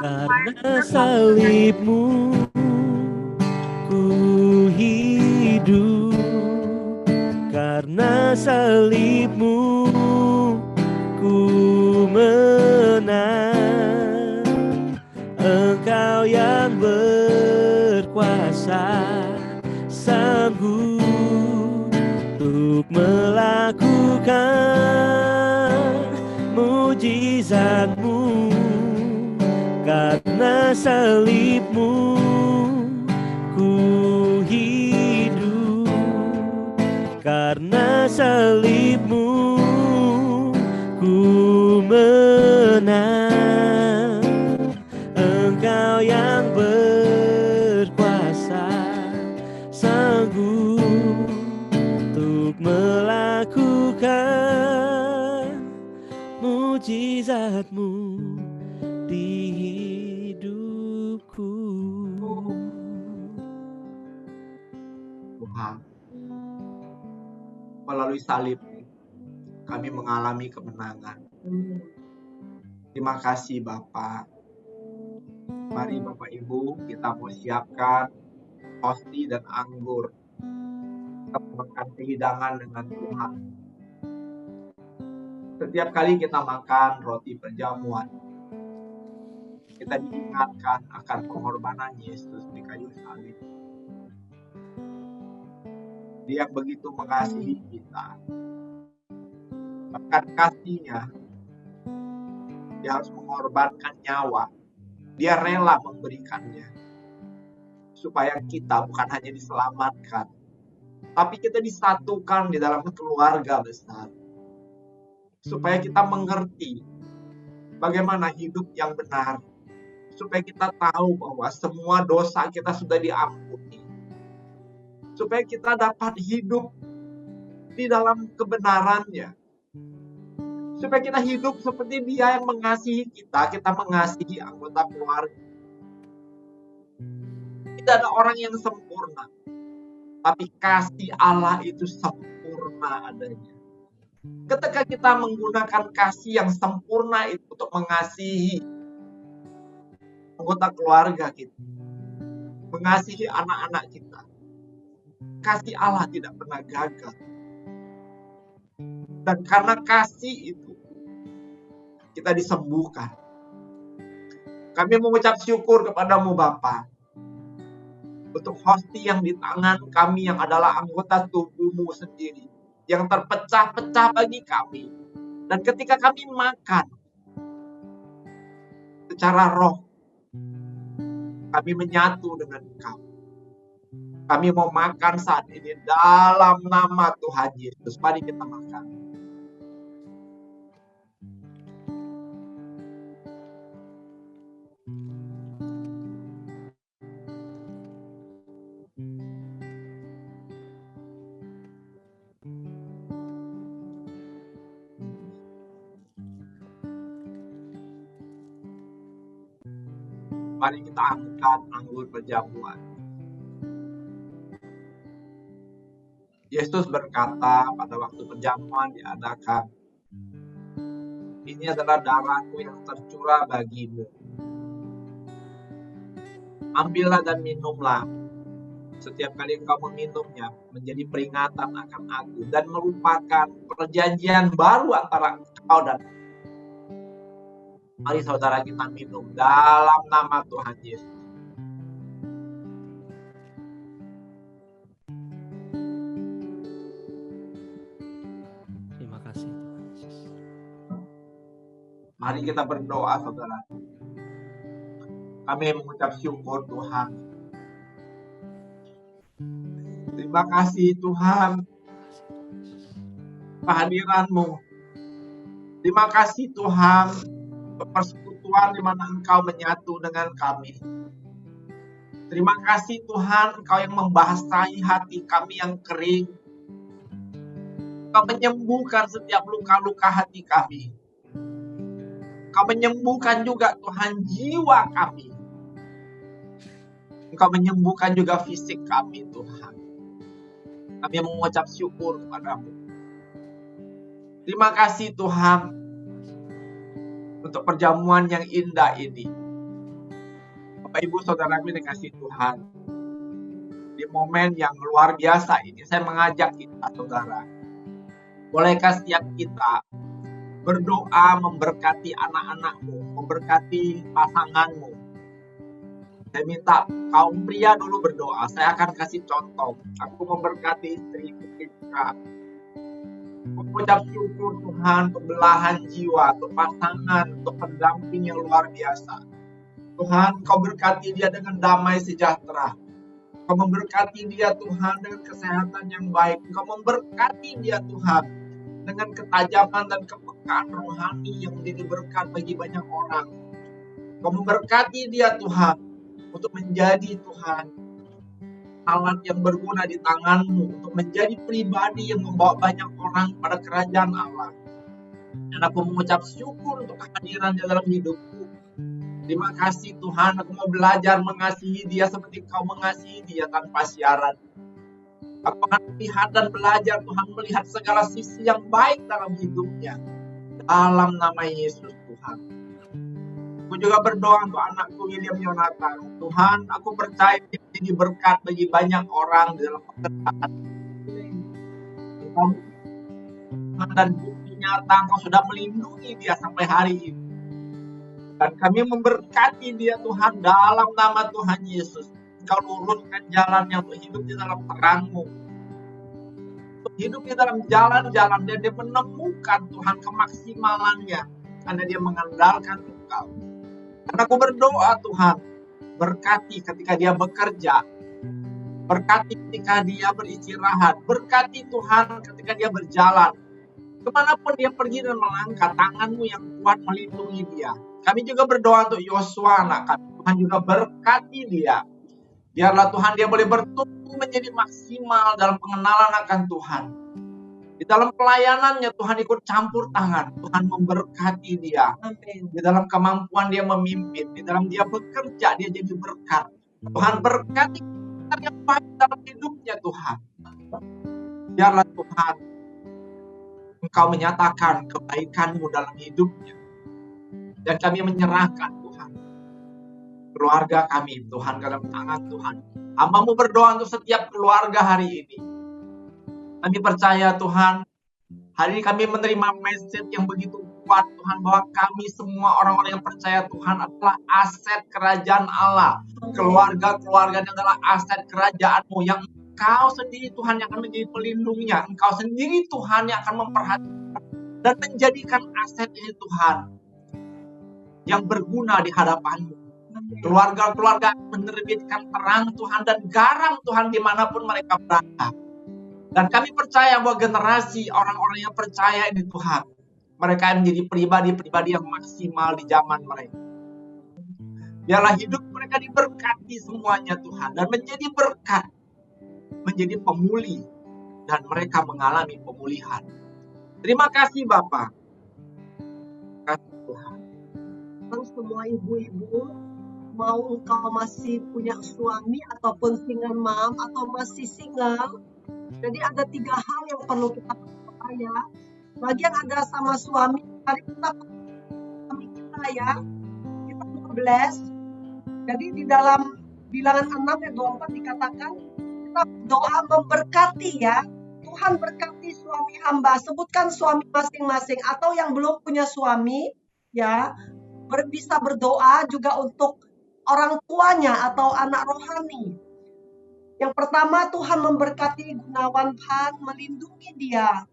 Karena salib-Mu ku hidup, karena salib-Mu ku menang. Engkau yang berkuasa, sanggup untuk melakukan mujizat-Mu. Karena salib-Mu ku hidup, karena salib-Mu ku menang. Engkau yang berkuasa, sanggup untuk melakukan mujizat-Mu di hidupku. Tuhan, melalui salib kami mengalami kemenangan. Terima kasih Bapak. Mari Bapak Ibu, kita mau siapkan hosti dan anggur. Kita makan hidangan dengan Tuhan. Setiap kali kita makan roti perjamuan, kita diingatkan akan pengorbanan Yesus di kayu salib. Dia yang begitu mengasihi kita. Bahkan kasih-Nya, Dia harus mengorbankan nyawa. Dia rela memberikannya. Supaya kita bukan hanya diselamatkan, tapi kita disatukan di dalam keluarga besar. Supaya kita mengerti bagaimana hidup yang benar. Supaya kita tahu bahwa semua dosa kita sudah diampuni. Supaya kita dapat hidup di dalam kebenarannya. Supaya kita hidup seperti Dia yang mengasihi kita mengasihi anggota keluarga. Tidak ada orang yang sempurna, tapi kasih Allah itu sempurna adanya. Ketika kita menggunakan kasih yang sempurna itu untuk mengasihi anggota keluarga kita, mengasihi anak-anak kita, kasih Allah tidak pernah gagal. Dan karena kasih itu, kita disembuhkan. Kami mengucap syukur kepadamu Bapa, untuk hostia yang di tangan kami yang adalah anggota tubuhmu sendiri, yang terpecah-pecah bagi kami. Dan ketika kami makan secara roh, kami menyatu dengan Engkau. Kami mau makan saat ini dalam nama Tuhan Yesus. Mari kita makan. Mari kita angkat anggur perjamuan. Yesus berkata pada waktu perjamuan diadakan, ini adalah darahku yang tercurah bagimu. Ambillah dan minumlah. Setiap kali engkau meminumnya, menjadi peringatan akan aku dan merupakan perjanjian baru antara engkau dan aku. Mari saudara kita minum dalam nama Tuhan Yesus. Terima kasih Tuhan Yesus. Mari kita berdoa saudara. Kami mengucap syukur Tuhan. Terima kasih Tuhan kehadiran-Mu. Terima kasih Tuhan persekutuan di mana Engkau menyatu dengan kami. Terima kasih Tuhan, Engkau yang membasahi hati kami yang kering. Engkau menyembuhkan setiap luka-luka hati kami. Engkau menyembuhkan juga Tuhan jiwa kami. Engkau menyembuhkan juga fisik kami Tuhan. Kami mengucap syukur kepadamu. Terima kasih Tuhan untuk perjamuan yang indah ini. Bapak Ibu Saudara kami dikasih Tuhan, di momen yang luar biasa ini, saya mengajak kita saudara, bolehkah setiap kita berdoa memberkati anak-anakmu, memberkati pasanganmu. Saya minta kaum pria dulu berdoa, saya akan kasih contoh. Aku memberkati istriku Rizka. Mengucap syukur Tuhan untuk belahan jiwa, untuk pasangan, untuk pendamping yang luar biasa. Tuhan, Kau berkati dia dengan damai sejahtera. Kau memberkati dia Tuhan dengan kesehatan yang baik. Kau memberkati dia Tuhan dengan ketajaman dan kepekaan rohani yang menjadi berkat bagi banyak orang. Kau memberkati dia Tuhan untuk menjadi Tuhan alat yang berguna di tangan-Mu, untuk menjadi pribadi yang membawa banyak orang pada kerajaan Allah. Dan aku mengucap syukur untuk kehadiran di dalam hidupku. Terima kasih Tuhan, aku mau belajar mengasihi dia seperti Kau mengasihi dia tanpa syarat. Aku akan melihat dan belajar Tuhan, melihat segala sisi yang baik dalam hidupnya. Dalam nama Yesus Tuhan. Aku juga berdoa untuk anakku William Yonatan. Tuhan, aku percaya dia menjadi berkat bagi banyak orang di dalam pekerjaan. Tuhan, dan bukti nyata Engkau sudah melindungi dia sampai hari ini. Dan kami memberkati dia Tuhan dalam nama Tuhan Yesus. Engkau luruskan jalannya untuk hidup di dalam terang-Mu. Untuk hidup di dalam jalan-jalan dan dia menemukan Tuhan kemaksimalannya. Karena dia mengandalkan Engkau. Dan aku berdoa Tuhan, berkati ketika dia bekerja, berkati ketika dia beristirahat, berkati Tuhan ketika dia berjalan. Kemanapun dia pergi dan melangkah, tangan-Mu yang kuat melindungi dia. Kami juga berdoa untuk Yosua anak kami, Tuhan juga berkati dia. Biarlah Tuhan dia boleh bertumbuh menjadi maksimal dalam pengenalan akan Tuhan. Di dalam pelayanannya Tuhan ikut campur tangan. Tuhan memberkati dia. Amin. Di dalam kemampuan dia memimpin. Di dalam dia bekerja, dia jadi berkat. Tuhan berkati yang baik dalam hidupnya Tuhan. Biarlah Tuhan Engkau menyatakan kebaikan-Mu dalam hidupnya. Dan kami menyerahkan Tuhan keluarga kami Tuhan dalam tangan Tuhan. Hamba-Mu berdoa untuk setiap keluarga hari ini. Kami percaya Tuhan, Hari ini kami menerima message yang begitu kuat Tuhan, bahwa kami semua orang-orang yang percaya Tuhan adalah aset kerajaan Allah. Keluarga-keluarganya adalah aset kerajaan-Mu yang Engkau sendiri Tuhan yang akan menjadi pelindungnya. Engkau sendiri Tuhan yang akan memperhatikan dan menjadikan aset ini Tuhan yang berguna di hadapan-Mu. Keluarga-keluarga menerbitkan terang Tuhan dan garam Tuhan dimanapun mereka berada. Dan kami percaya bahwa generasi orang-orang yang percaya ini Tuhan, mereka menjadi pribadi-pribadi yang maksimal di zaman mereka. Biarlah hidup mereka diberkati semuanya Tuhan, dan menjadi berkat, menjadi pemulih, dan mereka mengalami pemulihan. Terima kasih Bapa. Terima kasih Tuhan. Dan semua ibu-ibu, mau engkau masih punya suami ataupun single mom atau masih single, jadi ada 3 hal yang perlu kita percaya. Bagi yang ada sama suami, mari kita suami kita ya, kita bless. Jadi di dalam Bilangan 6 ayat 24 dikatakan, kita doa memberkati ya. Tuhan berkati suami hamba. Sebutkan suami masing-masing atau yang belum punya suami ya, bisa berdoa juga untuk orang tuanya atau anak rohani. Yang pertama, Tuhan memberkati Gunawan Pan, melindungi dia.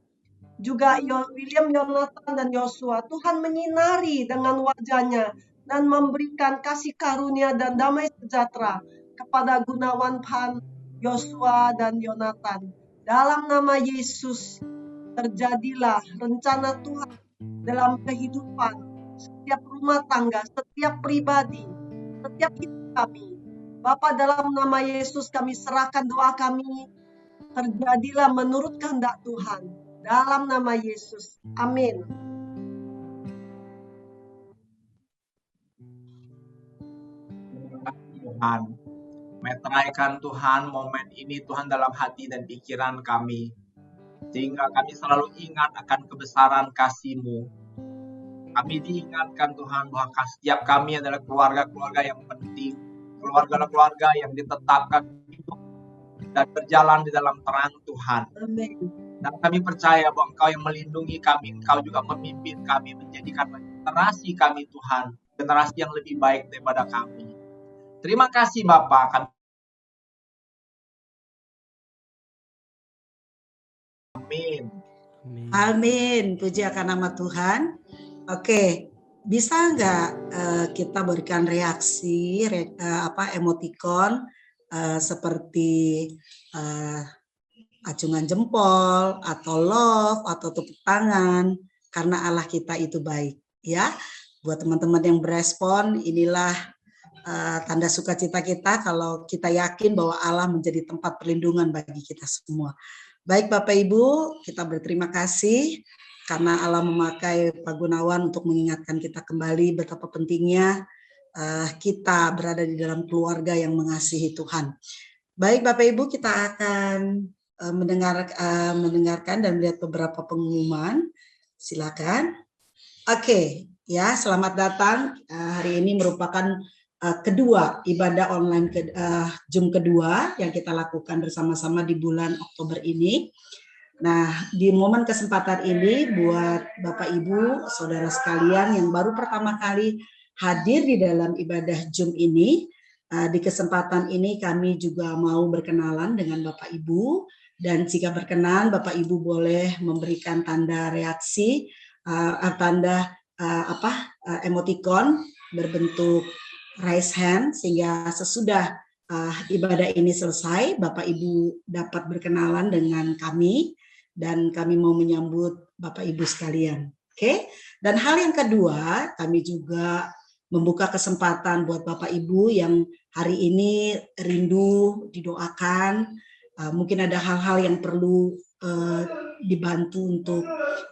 Juga William, Yonatan, dan Yosua. Tuhan menyinari dengan wajahnya dan memberikan kasih karunia dan damai sejahtera kepada Gunawan Pan, Yosua, dan Yonatan. Dalam nama Yesus, terjadilah rencana Tuhan dalam kehidupan setiap rumah tangga, setiap pribadi, setiap hidup kami. Bapa, dalam nama Yesus kami serahkan doa kami, terjadilah menurut kehendak Tuhan. Dalam nama Yesus. Amin. Tuhan, meteraikan Tuhan momen ini Tuhan dalam hati dan pikiran kami, sehingga kami selalu ingat akan kebesaran kasih-Mu. Kami diingatkan Tuhan bahwa setiap kami adalah keluarga-keluarga yang penting, keluarga-keluarga yang ditetapkan hidup dan berjalan di dalam terang Tuhan. Amin. Dan kami percaya bahwa Engkau yang melindungi kami, Engkau juga memimpin kami, menjadikan generasi kami Tuhan, generasi yang lebih baik daripada kami. Terima kasih Bapa. Amin. Amin. Puji akan nama Tuhan. Oke, bisa nggak kita berikan reaksi, emotikon seperti acungan jempol atau love atau tepuk tangan karena Allah kita itu baik ya. Buat teman-teman yang berespon, inilah tanda sukacita kita kalau kita yakin bahwa Allah menjadi tempat perlindungan bagi kita semua. Baik Bapak Ibu, kita berterima kasih karena Allah memakai Pak Gunawan untuk mengingatkan kita kembali betapa pentingnya kita berada di dalam keluarga yang mengasihi Tuhan. Baik Bapak Ibu, kita akan mendengarkan dan melihat beberapa pengumuman. Silakan. Oke, ya, selamat datang. Hari ini merupakan kedua ibadah online Zoom kedua yang kita lakukan bersama-sama di bulan Oktober ini. Nah, di momen kesempatan ini buat Bapak Ibu, saudara sekalian yang baru pertama kali hadir di dalam ibadah Zoom ini, di kesempatan ini kami juga mau berkenalan dengan Bapak Ibu. Dan jika berkenan, Bapak Ibu boleh memberikan tanda reaksi, emotikon berbentuk raise hand, sehingga sesudah ibadah ini selesai, Bapak Ibu dapat berkenalan dengan kami, dan kami mau menyambut Bapak Ibu sekalian. Oke? Dan hal yang kedua, kami juga membuka kesempatan buat Bapak Ibu yang hari ini rindu didoakan. Mungkin ada hal-hal yang perlu dibantu untuk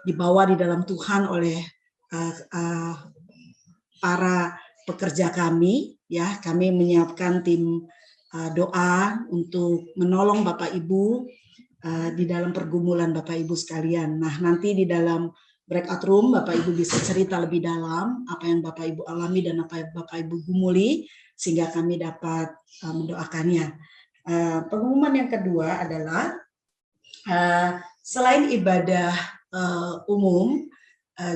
dibawa di dalam Tuhan oleh para pekerja kami, ya. Kami menyiapkan tim doa untuk menolong Bapak Ibu di dalam pergumulan Bapak Ibu sekalian. Nah, nanti di dalam breakout room Bapak Ibu bisa cerita lebih dalam apa yang Bapak Ibu alami dan apa yang Bapak Ibu gumuli sehingga kami dapat mendoakannya. Pengumuman yang kedua adalah selain ibadah umum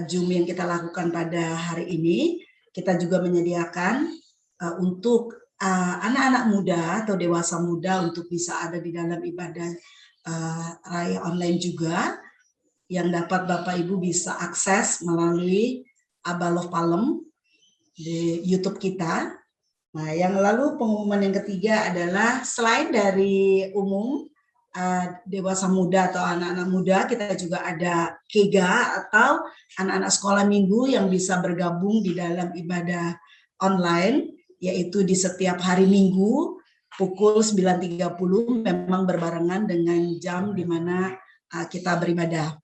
Zoom yang kita lakukan pada hari ini. Kita juga menyediakan untuk anak-anak muda atau dewasa muda untuk bisa ada di dalam ibadah raya online juga, yang dapat Bapak Ibu bisa akses melalui Abaloh Palem di YouTube kita. Nah, yang lalu pengumuman yang ketiga adalah selain dari umum dewasa muda atau anak-anak muda, kita juga ada KEGA atau anak-anak sekolah minggu yang bisa bergabung di dalam ibadah online, yaitu di setiap hari Minggu pukul 9.30, memang berbarengan dengan jam di mana kita beribadah.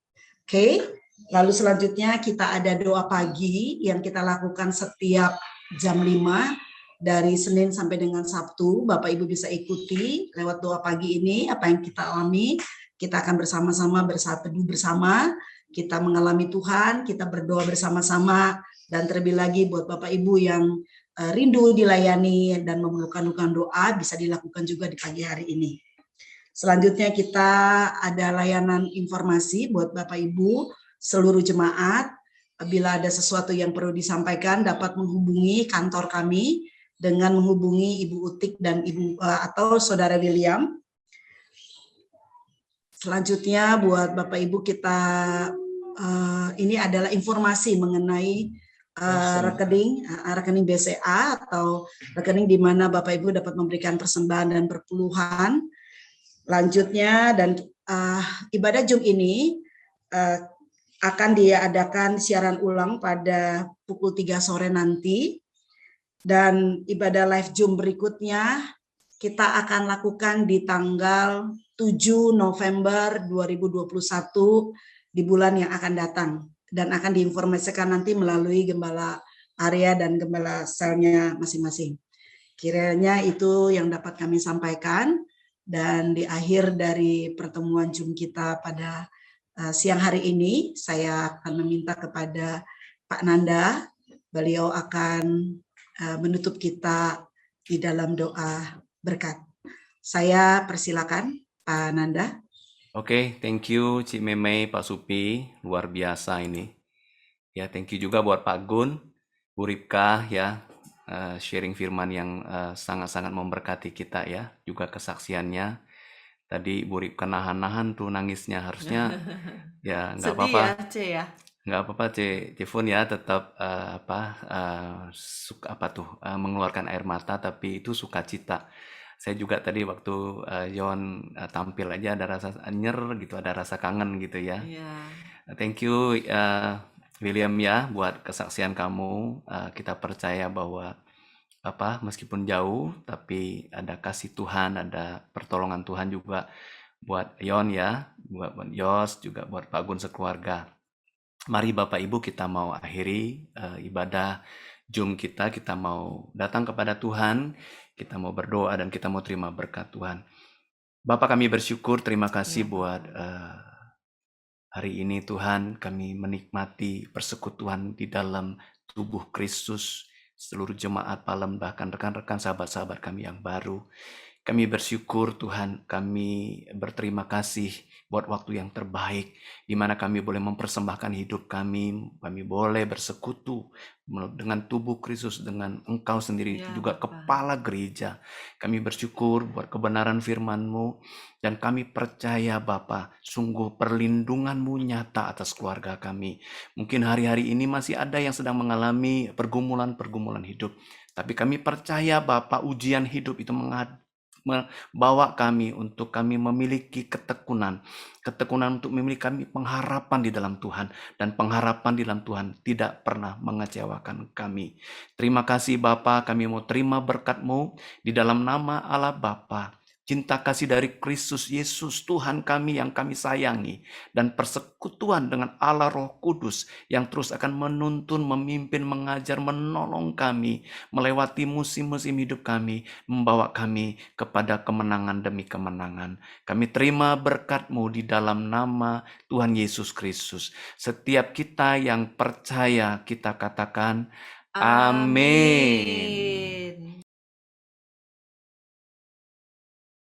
Oke, lalu selanjutnya kita ada doa pagi yang kita lakukan setiap jam 5 dari Senin sampai dengan Sabtu. Bapak Ibu bisa ikuti lewat doa pagi ini apa yang kita alami. Kita akan bersama-sama bersatu bersama, kita mengalami Tuhan, kita berdoa bersama-sama, dan terlebih lagi buat Bapak Ibu yang rindu dilayani dan memerlukan doa, bisa dilakukan juga di pagi hari ini. Selanjutnya kita ada layanan informasi buat Bapak Ibu seluruh jemaat. Bila ada sesuatu yang perlu disampaikan, dapat menghubungi kantor kami dengan menghubungi Ibu Utik dan Ibu atau Saudara William. Selanjutnya buat Bapak Ibu kita ini adalah informasi mengenai rekening BCA atau rekening di mana Bapak Ibu dapat memberikan persembahan dan perpuluhan. Lanjutnya dan ibadah Zoom ini akan diadakan siaran ulang pada pukul 3 sore nanti. Dan ibadah live Zoom berikutnya kita akan lakukan di tanggal 7 November 2021 di bulan yang akan datang. Dan akan diinformasikan nanti melalui Gembala area dan Gembala selnya masing-masing. Kiranya itu yang dapat kami sampaikan. Dan di akhir dari pertemuan Zoom kita pada siang hari ini, saya akan meminta kepada Pak Nanda, beliau akan menutup kita di dalam doa berkat. Saya persilakan Pak Nanda. Oke, thank you Cik Memei, Pak Supi, luar biasa ini. Ya, thank you juga buat Pak Gun, Bu Ripka ya, sharing firman yang sangat-sangat memberkati kita ya, juga kesaksiannya. Tadi Bu Ripka nahan-nahan tuh nangisnya, harusnya ya nggak apa-apa. Sedih ya, Ce ya. Nggak apa-apa Cifun ya, tetap mengeluarkan air mata, tapi itu sukacita. Saya juga tadi waktu Yon tampil aja ada rasa anyer gitu, ada rasa kangen gitu ya. Thank you William ya buat kesaksian kamu. Kita percaya bahwa meskipun jauh tapi ada kasih Tuhan, ada pertolongan Tuhan juga buat Yon ya, buat Yos, juga buat Pak Gun sekeluarga. Mari Bapak Ibu kita mau akhiri ibadah Zoom kita mau datang kepada Tuhan, kita mau berdoa dan kita mau terima berkat Tuhan. Bapak kami bersyukur, terima kasih buat hari ini Tuhan, kami menikmati persekutuan di dalam tubuh Kristus, seluruh jemaat Palem, bahkan rekan-rekan sahabat-sahabat kami yang baru. Kami bersyukur Tuhan, kami berterima kasih buat waktu yang terbaik, di mana kami boleh mempersembahkan hidup kami boleh bersekutu dengan tubuh Kristus, dengan Engkau sendiri, juga kepala gereja. Kami bersyukur buat kebenaran firman-Mu, dan kami percaya Bapa, sungguh perlindungan-Mu nyata atas keluarga kami. Mungkin hari-hari ini masih ada yang sedang mengalami pergumulan-pergumulan hidup, tapi kami percaya Bapa, ujian hidup itu membawa kami untuk kami memiliki ketekunan untuk memiliki kami pengharapan di dalam Tuhan, dan pengharapan di dalam Tuhan tidak pernah mengecewakan kami. Terima kasih Bapa, kami mau terima berkat-Mu di dalam nama Allah Bapa, cinta kasih dari Kristus Yesus Tuhan kami yang kami sayangi, dan persekutuan dengan Allah Roh Kudus yang terus akan menuntun, memimpin, mengajar, menolong kami melewati musim-musim hidup kami, membawa kami kepada kemenangan demi kemenangan. Kami terima berkat-Mu di dalam nama Tuhan Yesus Kristus. Setiap kita yang percaya kita katakan amin.